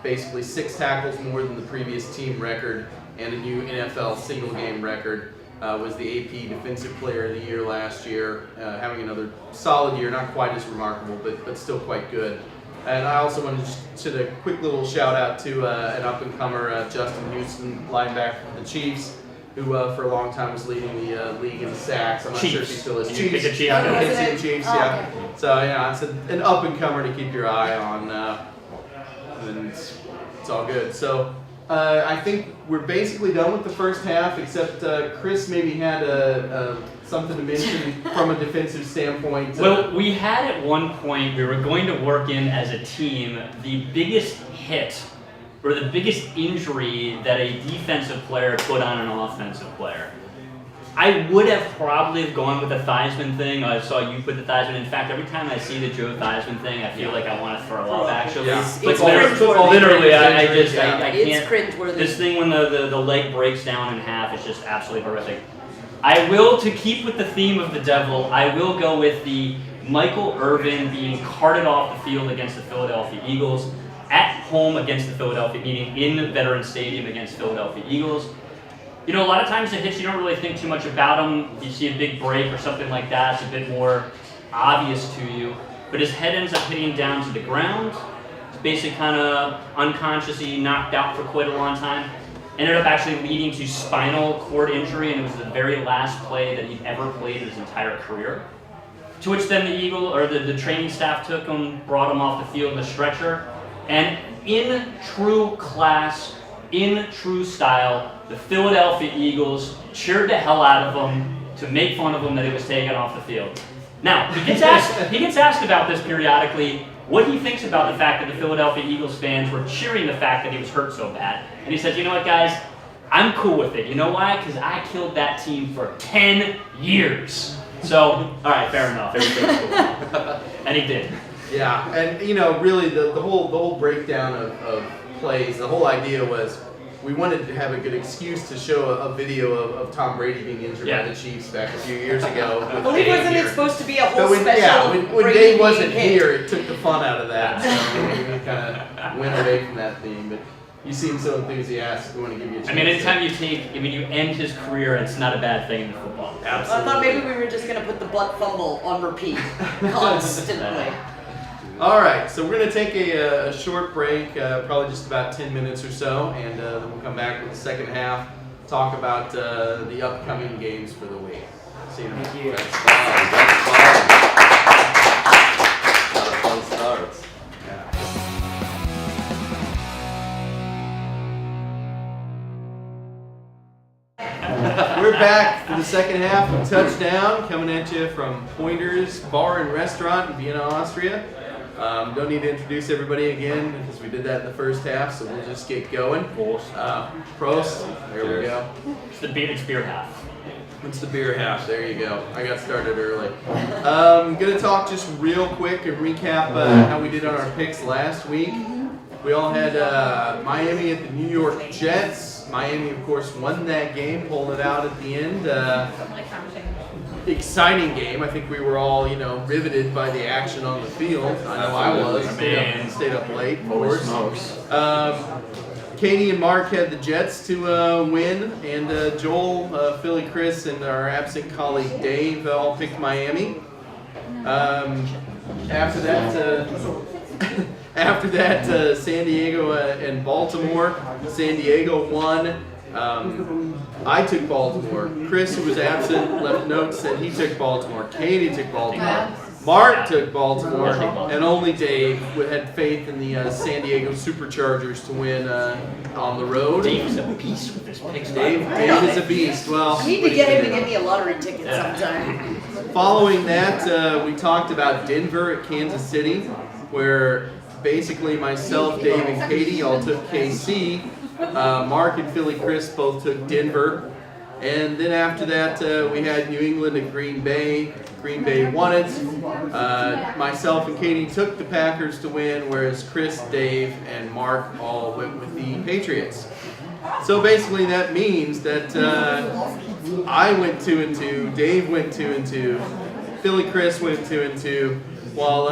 Basically 6 tackles more than the previous team record, and a new NFL single game record. Was the AP Defensive Player of the Year last year, having another solid year, not quite as remarkable, but still quite good. And I also wanted to send a quick little shout out to an up-and-comer, Justin Houston, linebacker for the Chiefs, who for a long time was leading the league in sacks. I'm not sure if he Chiefs. still is. You pick the Chiefs. Yeah, Chiefs, Oh, yeah. okay. So yeah, it's an up and comer to keep your eye on, and it's all good. So I think we're basically done with the first half, except Chris maybe had something to mention from a defensive standpoint. Well, we had at one point, we were going to work in as a team the biggest hit or the biggest injury that a defensive player put on an offensive player. I would have probably gone with the Theismann thing. I saw you put the Theismann. In fact, every time I see the Joe Theismann thing, I feel like I want to throw up, actually. Yeah. But It's literally, I injuries, just, yeah. I It's can't. cringeworthy. This thing when the leg breaks down in half is just absolutely horrific. I will, to keep with the theme of the devil, I will go with the Michael Irvin being carted off the field against the Philadelphia Eagles, at home against the Philadelphia, meaning in Veterans Stadium against Philadelphia Eagles. You know, a lot of times the hits, you don't really think too much about them. You see a big break or something like that, it's a bit more obvious to you. But his head ends up hitting down to the ground. He's basically kind of unconsciously knocked out for quite a long time. Ended up actually leading to spinal cord injury, and it was the very last play that he'd ever played in his entire career. To which then the training staff took him, brought him off the field in a stretcher, and in true class, in true style, the Philadelphia Eagles cheered the hell out of him to make fun of him that he was taken off the field. Now, he gets asked about this periodically, what he thinks about the fact that the Philadelphia Eagles fans were cheering the fact that he was hurt so bad. And he says, you know what, guys? I'm cool with it. You know why? Because I killed that team for 10 years. So, all right, fair enough. Everything's cool. And he did. Yeah, and you know, really the whole breakdown of plays, the whole idea was we wanted to have a good excuse to show a video of Tom Brady being injured by the Chiefs back a few years ago. With Well, Dave wasn't here. it supposed to be a whole But when, special? yeah, when Brady Dave being wasn't hit? here, it took the fun out of that. So we kind of went away from that theme. But you seem so enthusiastic. We want to give you a chance. I mean, anytime you end his career, it's not a bad thing in football. I thought maybe we were just gonna put the butt fumble on repeat constantly. All right, so we're going to take a short break, probably just about 10 minutes or so, and then we'll come back with the second half, talk about the upcoming games for the week. See you in a minute. Thank you. That's fine. That's fine. A lot of fun starts. We're back for the second half of Touchdown, coming at you from Pointers Bar and Restaurant in Vienna, Austria. Don't need to introduce everybody again because we did that in the first half, so we'll just get going. Prost. There we go. It's beer half. It's the beer half. There you go. I got started early. Gonna talk just real quick and recap how we did on our picks last week. We all had Miami at the New York Jets. Miami, of course, won that game, pulled it out at the end. Exciting game. I think we were all, riveted by the action on the field. I know I was. Stayed up late, of course. Katie and Mark had the Jets to win, and Joel, Philly, Chris, and our absent colleague Dave all picked Miami. After that, San Diego and Baltimore. San Diego won. I took Baltimore. Chris, who was absent, left notes, said he took Baltimore. Katie took Baltimore. Mark took Baltimore. And only Dave had faith in the San Diego Superchargers to win on the road. Dave is a beast with his picks. Dave is a beast. Well, I need to get him to give me a lottery ticket sometime. Following that, we talked about Denver at Kansas City, where basically myself, Dave, and Katie all took KC. Mark and Philly Chris both took Denver. And then after that, we had New England and Green Bay. Green Bay won it. Myself and Katie took the Packers to win, whereas Chris, Dave, and Mark all went with the Patriots. So basically that means that I went 2-2, Dave went 2-2, Philly Chris went 2-2, while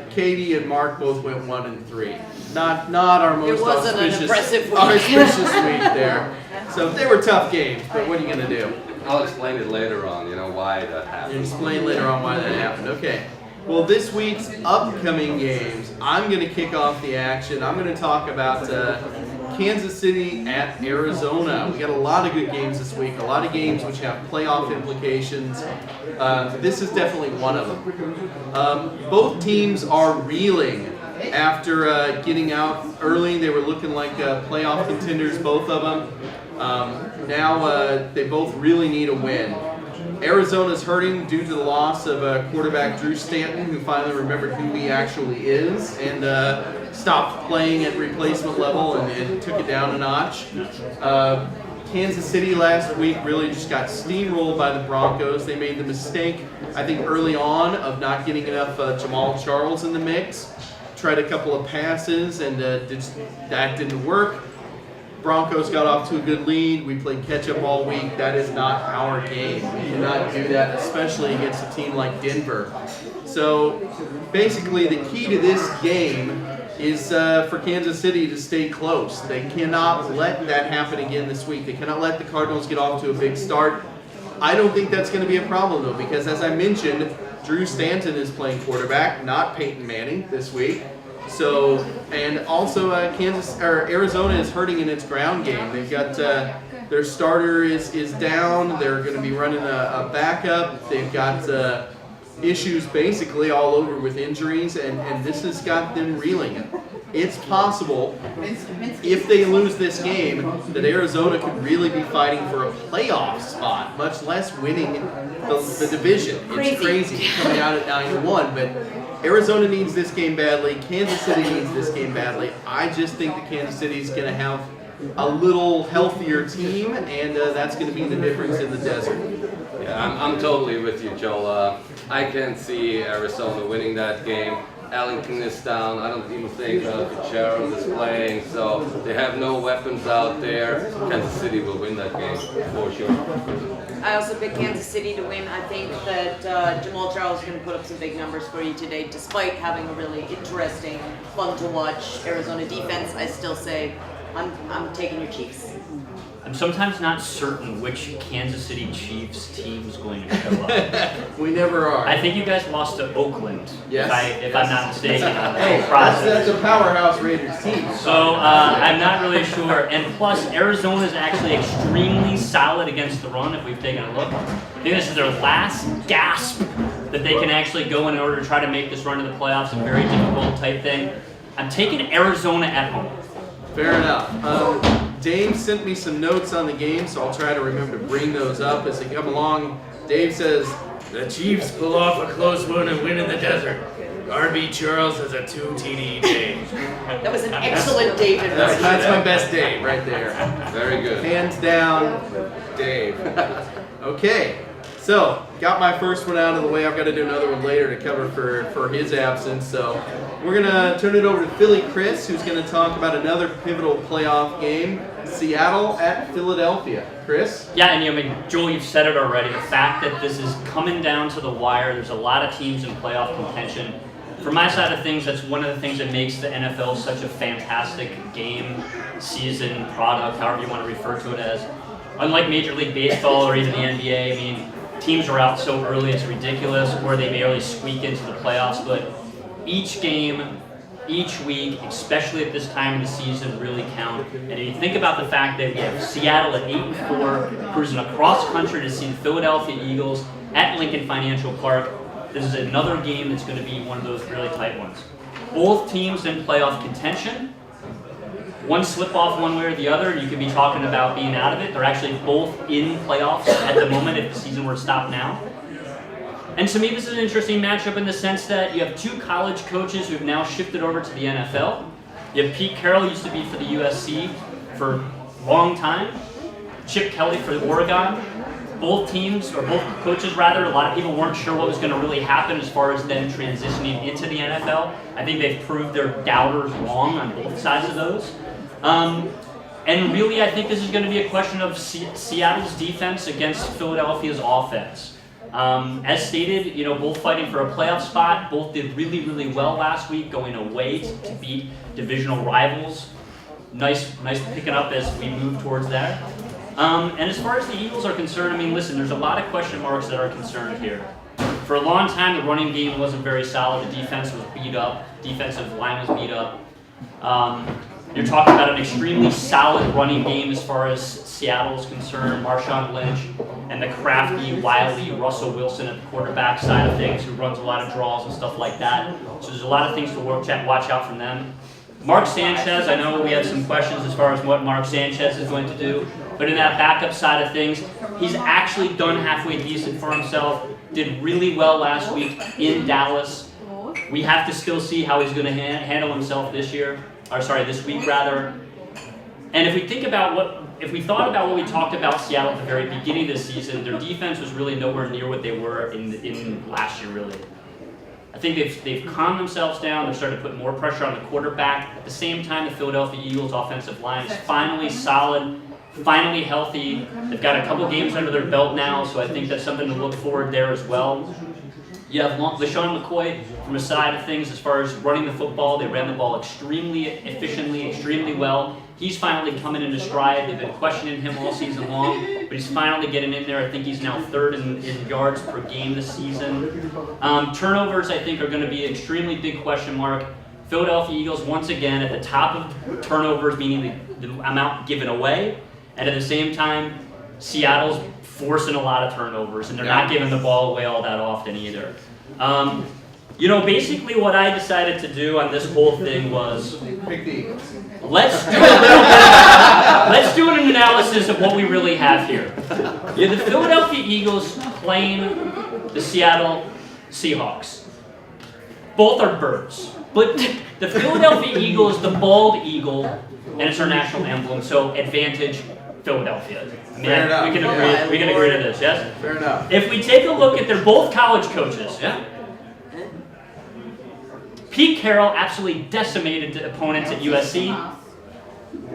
Katie and Mark both went 1-3. Not our most wasn't an impressive week. auspicious week there. So they were tough games, but what are you gonna do? I'll explain it later on, why that You happened. explain later on why that happened. Okay. Well, this week's upcoming games, I'm going to kick off the action. I'm going to talk about Kansas City at Arizona. We got a lot of good games this week, a lot of games which have playoff implications. This is definitely one of them. Both teams are reeling after getting out early. They were looking like playoff contenders, both of them. Now they both really need a win. Arizona's hurting due to the loss of quarterback Drew Stanton, who finally remembered who he actually is and stopped playing at replacement level and took it down a notch. Kansas City last week really just got steamrolled by the Broncos. They made the mistake, I think, early on of not getting enough Jamal Charles in the mix. Tried a couple of passes and that didn't work. Broncos got off to a good lead. We played catch-up all week. That is not our game. We do not do that, especially against a team like Denver. So basically the key to this game is for Kansas City to stay close. They cannot let that happen again this week. They cannot let the Cardinals get off to a big start. I don't think that's going to be a problem, though, because as I mentioned, Drew Stanton is playing quarterback, not Peyton Manning this week. So, and also Arizona is hurting in its ground game. They've got their starter is down. They're going to be running a backup. They've got issues basically all over with injuries, and this has got them reeling. It's possible, if they lose this game, that Arizona could really be fighting for a playoff spot, much less winning the division. It's crazy coming out at 9-1, but Arizona needs this game badly. Kansas City needs this game badly. I just think that Kansas City is going to have a little healthier team, and that's going to be the difference in the desert. Yeah, I'm totally with you, Joel. I can't see Arizona winning that game. Allington is down. I don't even think Fitzgerald is playing, so they have no weapons out there. Kansas City will win that game for sure. I also picked Kansas City to win. I think that Jamal Charles is going to put up some big numbers for you today, despite having a really interesting, fun to watch Arizona defense. I still say I'm taking your Chiefs. I'm sometimes not certain which Kansas City Chiefs team is going to show up. We never are. I think you guys lost to Oakland, Yes. if I'm not mistaken, on the Hey, whole process. that's a powerhouse Raiders team. So I'm not really sure. And plus, Arizona is actually extremely solid against the run. If we've taken a look, I think this is their last gasp that they can actually go in order to try to make this run to the playoffs. A very difficult type thing. I'm taking Arizona at home. Fair enough. Dave sent me some notes on the game, so I'll try to remember to bring those up as they come along. Dave says, the Chiefs pull off a close one and win in the desert. R.B. Charles has a 2 TD day. That was an excellent David. That's my best Dave right there. Very good. Hands down, Dave. Okay, so got my first one out of the way. I've got to do another one later to cover for his absence. So we're going to turn it over to Philly Chris, who's going to talk about another pivotal playoff game, Seattle at Philadelphia. Chris? Yeah, and I mean, Joel, you've said it already. The fact that this is coming down to the wire, there's a lot of teams in playoff contention. From my side of things, that's one of the things that makes the NFL such a fantastic game, season, product, however you want to refer to it as. Unlike Major League Baseball or even the NBA, I mean, teams are out so early it's ridiculous, or they barely squeak into the playoffs, but each game, each week, especially at this time of the season, really count. And if you think about the fact that we have Seattle at 8-4, cruising across country to see the Philadelphia Eagles at Lincoln Financial Park, this is another game that's going to be one of those really tight ones. Both teams in playoff contention. One slip off one way or the other, you could be talking about being out of it. They're actually both in playoffs at the moment if the season were to stop now. And to me, this is an interesting matchup in the sense that you have 2 college coaches who have now shifted over to the NFL. You have Pete Carroll, used to be for the USC for a long time. Chip Kelly for Oregon. Both teams, or both coaches rather, a lot of people weren't sure what was going to really happen as far as them transitioning into the NFL. I think they've proved their doubters wrong on both sides of those. And really, I think this is going to be a question of Seattle's defense against Philadelphia's offense. As stated, you know, both fighting for a playoff spot. Both did really, really well last week, going away to beat divisional rivals. Nice picking up as we move towards that. And as far as the Eagles are concerned, I mean, listen, there's a lot of question marks that are concerned here. For a long time, the running game wasn't very solid. The defense was beat up. Defensive line was beat up. You're talking about an extremely solid running game as far as Seattle is concerned. Marshawn Lynch and the crafty, wily Russell Wilson at the quarterback side of things, who runs a lot of draws and stuff like that. So there's a lot of things to watch out from them. Mark Sanchez, I know we had some questions as far as what Mark Sanchez is going to do, but in that backup side of things, he's actually done halfway decent for himself. Did really well last week in Dallas. We have to still see how he's going to handle himself this week rather. And if we thought about what we talked about Seattle at the very beginning of the season, their defense was really nowhere near what they were in last year, really. I think they've calmed themselves down. They've started to put more pressure on the quarterback. At the same time, the Philadelphia Eagles offensive line is finally solid, finally healthy. They've got a couple games under their belt now, so I think that's something to look forward there as well. You have LaShawn McCoy from the side of things as far as running the football. They ran the ball extremely efficiently, extremely well. He's finally coming into stride. They've been questioning him all season long, but he's finally getting in there. I think he's now third in yards per game this season. Turnovers, I think, are going to be an extremely big question mark. Philadelphia Eagles, once again, at the top of turnovers, meaning the amount given away, and at the same time, Seattle's forcing a lot of turnovers, and they're not giving the ball away all that often either. Basically what I decided to do on this whole thing was, Pick the Eagles. let's do an analysis of what we really have here. You have the Philadelphia Eagles playing the Seattle Seahawks. Both are birds, but the Philadelphia Eagle is the bald eagle, and it's our national emblem, so advantage Philadelphia. Fair enough. We can agree to this, yes? Fair enough. If we take a look at, they're both college coaches, yeah? Pete Carroll absolutely decimated the opponents at USC.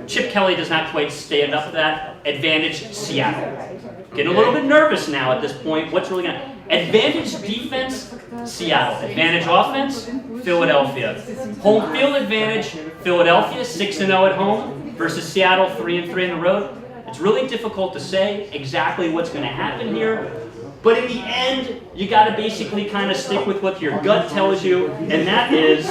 Chip Kelly does not quite stand up to that. Advantage Seattle. Getting a little bit nervous now at this point. What's really going to... Advantage defense, Seattle. Advantage offense, Philadelphia. Home field advantage, Philadelphia 6-0 at home versus Seattle 3-3 on the road. It's really difficult to say exactly what's going to happen here, but in the end, you got to basically kind of stick with what your gut tells you, and that is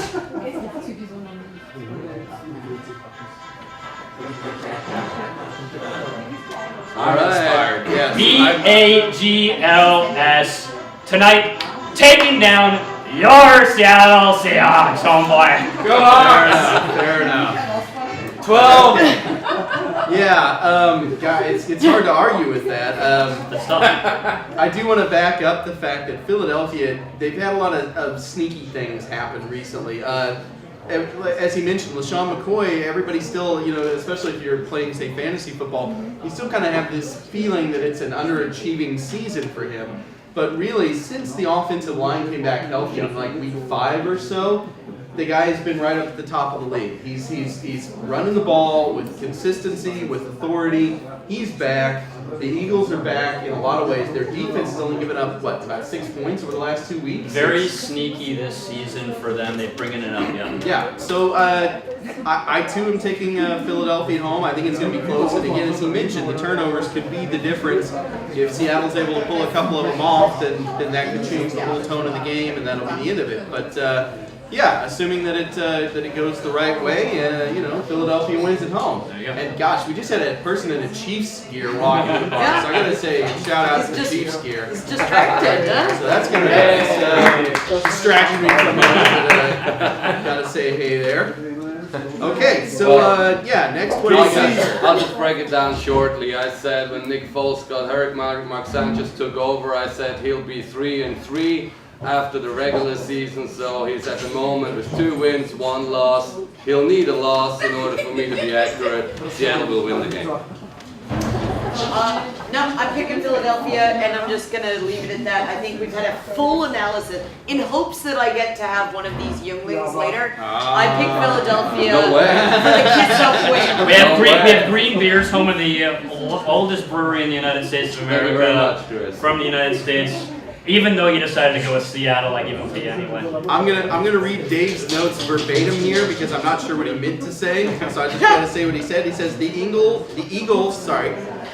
All right. Yes. BAGLS tonight, taking down your Seattle Seahawks, homeboy. Go on. Fair enough. 12. Yeah, it's hard to argue with that. That's tough. I do want to back up the fact that Philadelphia, they've had a lot of sneaky things happen recently. As he mentioned, LaShawn McCoy, everybody still, especially if you're playing, say, fantasy football, you still kind of have this feeling that it's an underachieving season for him. But really, since the offensive line came back healthy in like week 5 or so, the guy has been right up at the top of the league. He's running the ball with consistency, with authority. He's back. The Eagles are back in a lot of ways. Their defense has only given up, about 6 points over the last 2 weeks? Very sneaky this season for them. They're bringing it up, yeah. Yeah, so I too am taking Philadelphia home. I think it's going to be close. And again, as he mentioned, the turnovers could be the difference. If Seattle's able to pull a couple of them off, then that could change the whole tone of the game, and that'll be the end of it. But yeah, assuming that it goes the right way, Philadelphia wins at home. There you go. And gosh, we just had a person in a Chiefs gear walking the bar, so I gotta say shout out to the Chiefs gear. It's distracted, huh? So that's gonna be distraction me from a moment, but gotta say hey there. Okay, so next what do we got? I'll just break it down shortly. I said when Nick Foles got hurt, Mark Sanchez took over. I said he'll be 3-3 after the regular season, so he's at the moment with 2 wins, 1 loss. He'll need a loss in order for me to be accurate. Seattle will win the game. No, I'm picking Philadelphia, and I'm just going to leave it at that. I think we've had a full analysis in hopes that I get to have one of these younglings later. I pick Philadelphia No way. for the kiss-up win. We have Green Beers, home of the oldest brewery in the United States of Thank you America, very much, Chris. from the United States. Even though you decided to go with Seattle, I give it to you anyway. I'm gonna read Dave's notes verbatim here because I'm not sure what he meant to say. So I just gotta say what he said. He says the Eagles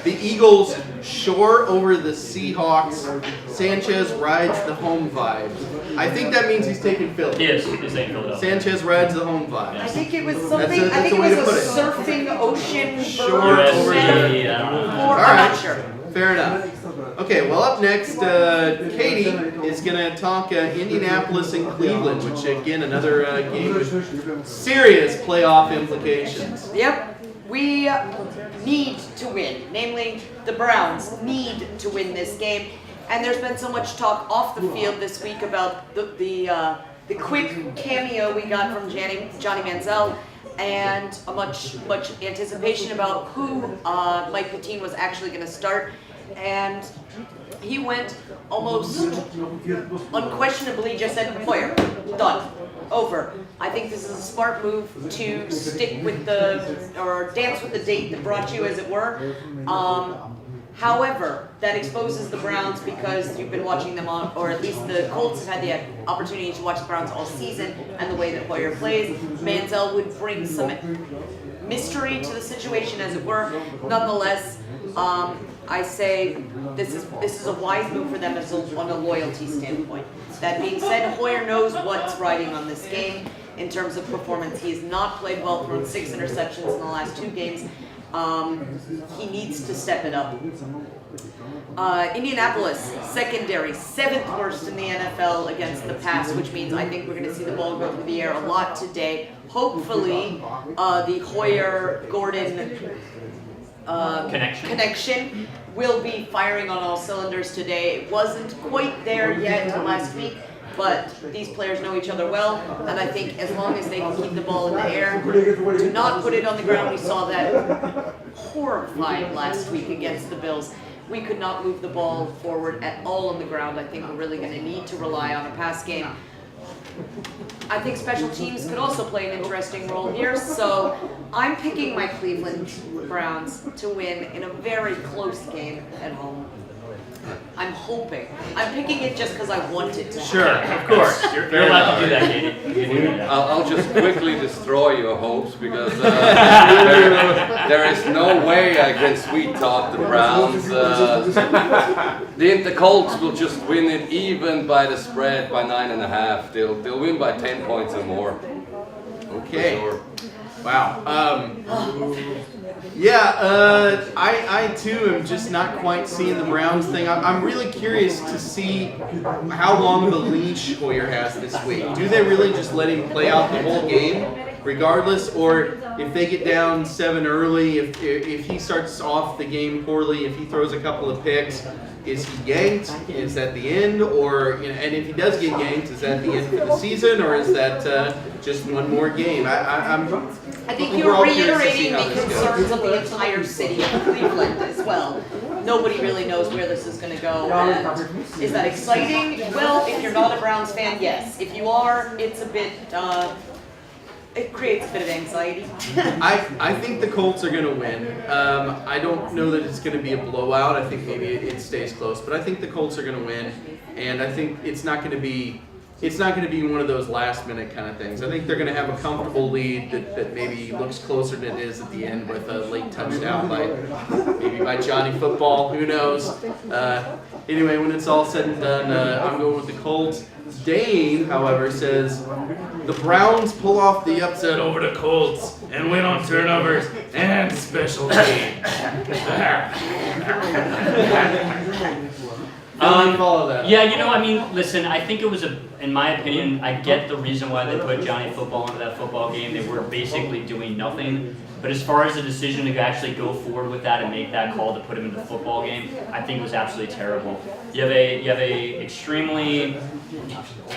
The Eagles shore over the Seahawks. Sanchez rides the home vibe. I think that means he's taking Philly. He is. He's saying Philadelphia. Sanchez rides the home vibe. I think it was something. That's I think a way it to was put a it. surfing ocean Shore bird over metaphor. USC, I don't know. All I'm right. not sure. Fair enough. Okay, well, up next, Katie is going to talk Indianapolis and Cleveland, which, again, another game with serious playoff implications. Yep. We need to win. Namely, the Browns need to win this game. And there's been so much talk off the field this week about the quick cameo we got from Johnny Manziel, and a much anticipation about who Mike Pettine was actually going to start. And he went almost unquestionably just said, Hoyer, done, over. I think this is a smart move to stick with or dance with the date that brought you, as it were. However, that exposes the Browns because you've been watching them on, or at least the Colts have had the opportunity to watch the Browns all season, and the way that Hoyer plays. Manziel would bring some mystery to the situation, as it were. Nonetheless, I say this is a wise move for them on a loyalty standpoint. That being said, Hoyer knows what's riding on this game in terms of performance. He has not played well, thrown 6 interceptions in the last 2 games. He needs to step it up. Indianapolis, secondary, 7th worst in the NFL against the pass, which means I think we're going to see the ball go through the air a lot today. Hopefully, the Hoyer-Gordon connection will be firing on all cylinders today. It wasn't quite there yet last week, but these players know each other well, and I think as long as they can keep the ball in the air, do not put it on the ground. We saw that horrifying last week against the Bills. We could not move the ball forward at all on the ground. I think we're really going to need to rely on a pass game. I think special teams could also play an interesting role here, so I'm picking my Cleveland Browns to win in a very close game at home. I'm hoping. I'm picking it just because I want it to. Sure, Of course. You're allowed to do that, Katie. You can do that. I'll just quickly destroy your hopes because there is no way I can sweet talk the Browns. The Colts will just win it even by the spread by 9.5. They'll win by 10 points or more. Okay. For sure. Wow. I too am just not quite seeing the Browns thing. I'm really curious to see how long of a leash Hoyer has this week. Do they really just let him play out the whole game, regardless, or if they get down 7 early, if he starts off the game poorly, if he throws a couple of picks, is he yanked? Is that the end? Or and if he does get yanked, is that the end for the season, or is that just one more game? I think we're you're all curious to see reiterating how the this goes. concerns of the entire city of Cleveland as well. Nobody really knows where this is going to go. And is that exciting? Well, if you're not a Browns fan, yes. If you are, it's a bit. It creates a bit of anxiety. I think the Colts are going to win. I don't know that it's going to be a blowout. I think maybe it stays close, but I think the Colts are going to win, and I think it's not going to be one of those last-minute kind of things. I think they're going to have a comfortable lead that maybe looks closer than it is at the end with a late touchdown by Johnny Football. Who knows? Anyway, when it's all said and done, I'm going with the Colts. Dane, however, says the Browns pull off the upset over the Colts and win on turnovers and special teams. Follow that. Yeah, listen, I think it was in my opinion, I get the reason why they put Johnny Football into that football game. They were basically doing nothing. But as far as the decision to actually go forward with that and make that call to put him in the football game, I think it was absolutely terrible. You have a extremely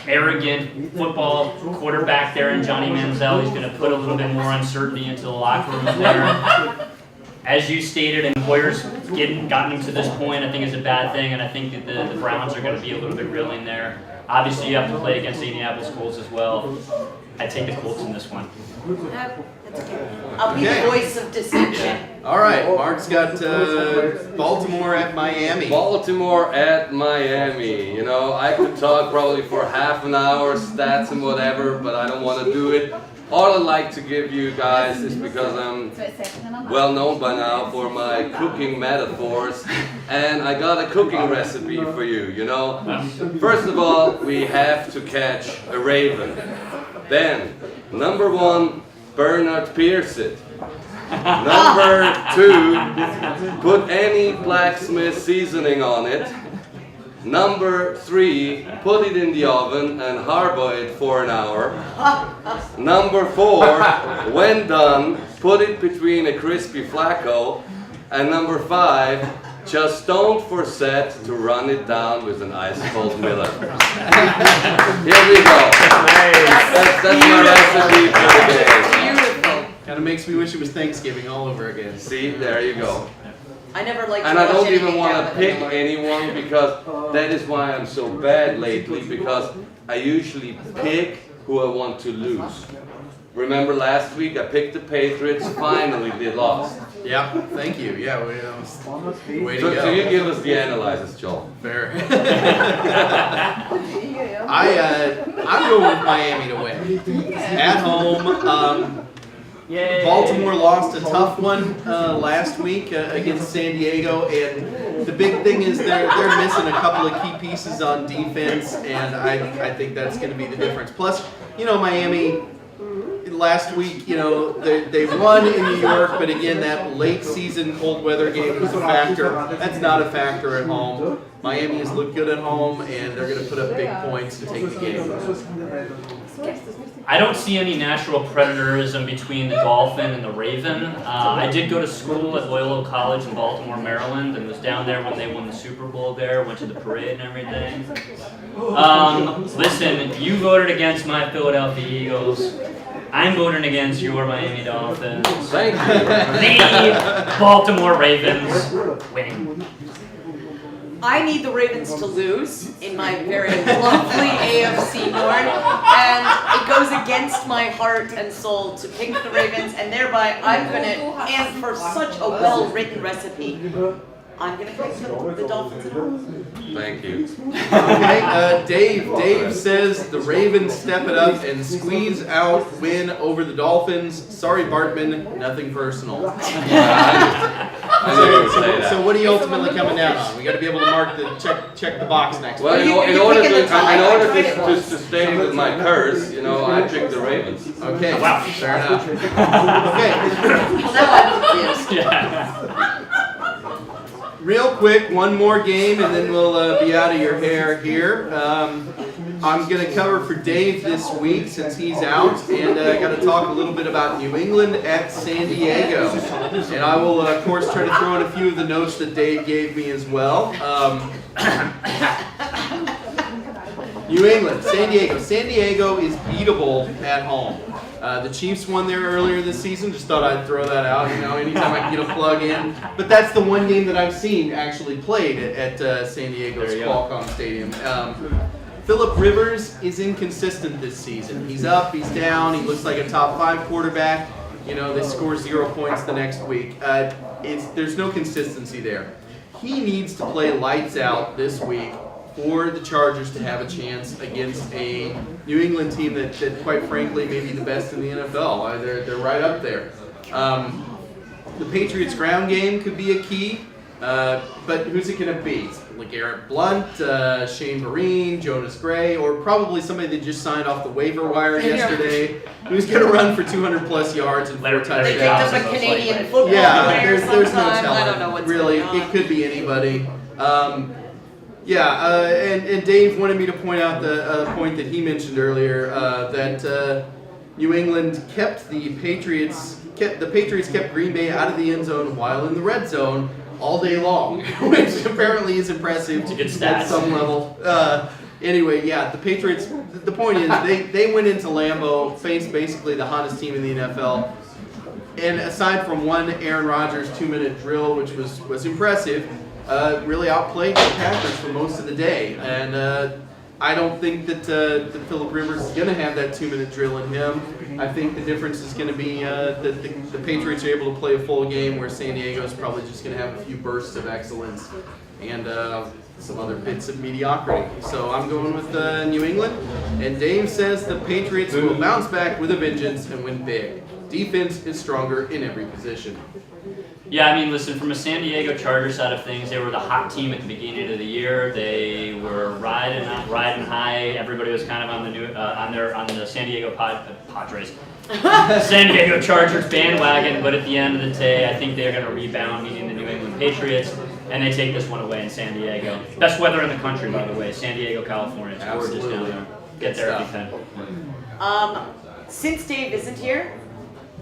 arrogant football quarterback there in Johnny Manziel. He's going to put a little bit more uncertainty into the locker room there. As you stated, and Hoyer's gotten him to this point, I think is a bad thing, and I think that the Browns are going to be a little bit reeling there. Obviously, you have to play against the Indianapolis Colts as well. I take the Colts in this one. That's okay. I'll be the voice of dissension. All right, Mark's got Baltimore at Miami. Baltimore at Miami. I could talk probably for half an hour, stats and whatever, but I don't want to do it. all I'd like to give you guys is because I'm well known by now for my cooking metaphors, and I got a cooking recipe for you, you know. First of all, we have to catch a raven. Then, number 1, Bernard Pierce it. Number 2, put any blacksmith seasoning on it. Number 3, put it in the oven and harbor it for an hour. Number 4, when done, put it between a crispy Flacco. And number 5, just don't forget to run it down with an ice cold Miller. Here we go. That's my recipe for the day. Beautiful. Kind of makes me wish it was Thanksgiving all over again. See, there you go. I never liked to And I wash don't even anything want down to with pick anymore. anyone because that is why I'm so bad lately, because I usually pick who I want to lose. Remember last week I picked the Patriots, finally they lost. Yeah, thank you. Yeah, way to So go. you give us the analysis, Joel. Fair. I'm going with Miami to win. At home. Yay. Baltimore lost a tough one last week against San Diego, and the big thing is they're missing a couple of key pieces on defense, and I think that's going to be the difference. Plus, you know, Miami last week, you know, they won in New York, but again, that late season cold weather game was a factor. That's not a factor at home. Miami has looked good at home, and they're going to put up big points to take the game. I don't see any natural preterism between the Dolphin and the Raven. I did go to school at Loyola College in Baltimore, Maryland, and was down there when they won the Super Bowl there, went to the parade and everything. Listen, you voted against my Philadelphia Eagles. I'm voting against your Miami Dolphins. Thank you. The Baltimore Ravens winning. I need the Ravens to lose in my very lovely AFC North, and it goes against my heart and soul to pick the Ravens, and thereby I'm gonna, and for such a well-written recipe, I'm gonna pick the Dolphins at home. Thank you. Okay, Dave says the Ravens step it up and squeeze out win over the Dolphins. Sorry, Bartman, nothing personal. I knew you would say that. So what are you ultimately coming down on? We got to be able to mark the check the box next Well, week. in You're order picking the tie. I tried it to once. stay with my curse, you know, I picked the Ravens. Okay, Wow. fair enough. Okay, Well, now I'm confused. Yeah. real quick, one more game and then we'll be out of your hair here. I'm going to cover for Dave this week since he's out, and I got to talk a little bit about New England at San Diego. And I will, of course, try to throw in a few of the notes that Dave gave me as well. New England, San Diego. San Diego is beatable at home. The Chiefs won there earlier this season. Just thought I'd throw that out. You know, anytime I can get a plug in. But that's the one game that I've seen actually played at San Diego's There you go. Qualcomm Stadium. Phillip Rivers is inconsistent this season. He's up, he's down. He looks like a top 5 quarterback. You know, they score 0 points the next week. There's no consistency there. He needs to play lights out this week for the Chargers to have a chance against a New England team that quite frankly, may be the best in the NFL. They're right up there. The Patriots' ground game could be a key, but who's it going to be? LeGarrette Blount, Shane Vereen, Jonas Gray, or probably somebody that just signed off the waiver wire yesterday, who's going to run for 200 plus yards and 4 Larry They touchdowns. picked up a Canadian football Yeah, player there's no sometime. telling. I don't know what's really, going on. it could be anybody. And Dave wanted me to point out the point that he mentioned earlier, that New England kept the Patriots kept Green Bay out of the end zone while in the red zone all day long, which apparently is impressive a good at stat. some level. Anyway, yeah, the Patriots. The point is, they went into Lambeau, faced basically the hottest team in the NFL. And aside from one Aaron Rodgers 2-minute drill, which was impressive, really outplayed the Packers for most of the day. And I don't think that Phillip Rivers is going to have that 2-minute drill in him. I think the difference is going to be that the Patriots are able to play a full game, where San Diego is probably just going to have a few bursts of excellence. And some other bits of mediocrity. So I'm going with New England, and Dave says the Patriots will bounce back with a vengeance and win big. Defense is stronger in every position. Yeah, I mean, listen, from a San Diego Chargers side of things, they were the hot team at the beginning of the year. They were riding high. Everybody was kind of on the on the San Diego Padres, San Diego Chargers bandwagon. But at the end of the day, I think they're going to rebound, meaning the New England Patriots, and they take this one away in San Diego. Best weather in the country, by the way. San Diego, California. It's gorgeous down there. Get there if you can. Since Dave isn't here,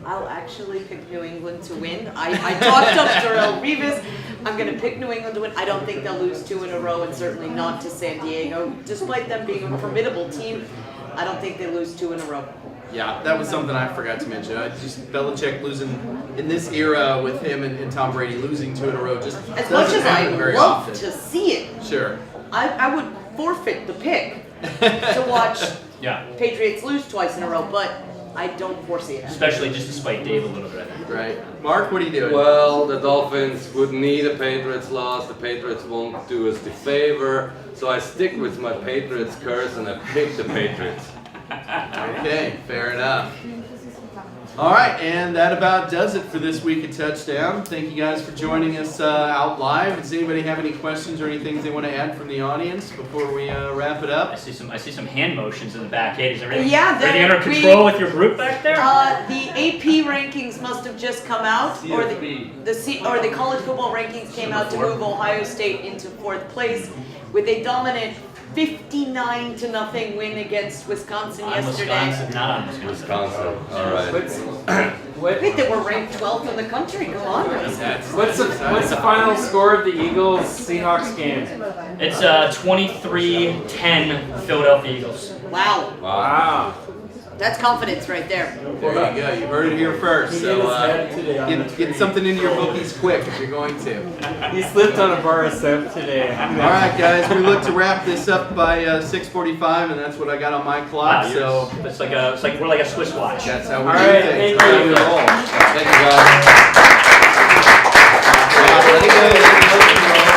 I'll actually pick New England to win. I talked up Darrelle Revis. I'm going to pick New England to win. I don't think they'll lose 2 in a row, and certainly not to San Diego. Despite them being a formidable team, I don't think they lose 2 in a row. Yeah, that was something I forgot to mention. Just Belichick losing in this era with him and Tom Brady losing 2 in a row just As doesn't much as I happen very love often. to see it, Sure. I would forfeit the pick to watch Yeah, Patriots lose twice in a row, but I don't foresee it. especially just to spite Dave a little bit. Right. Mark, what are you doing? Well, the Dolphins would need a Patriots loss. The Patriots won't do us the favor. So I stick with my Patriots curse and I pick the Patriots. Okay, fair enough. All right, and that about does it for this week at Touchdown. Thank you guys for joining us out live. Does anybody have any questions or any things they want to add from the audience before we wrap it I up? see some hand motions in the back. Hey, is everything, Yeah, everything there- under control with your group back there? The AP rankings must have just come out, or the college football rankings came out to move Ohio State into 4th place with a dominant 59-0 win against Wisconsin On yesterday. Wisconsin, not on Wisconsin. Wisconsin. All right. I think they were ranked 12th in the country. Come on, guys. What's the final score of the Eagles Seahawks game? It's 23-10 Philadelphia Eagles. Wow, Wow. that's confidence right there. There you go. You heard it here first. So get something into your bookies quick if you're going to. He slipped on a bar of soap today. All right, guys. We look to wrap this up by 6:45, and that's what I got on my clock. Wow, So it's like we're like a Swiss watch. that's how we All do right, things. thank you. Thank you, guys. Let it go.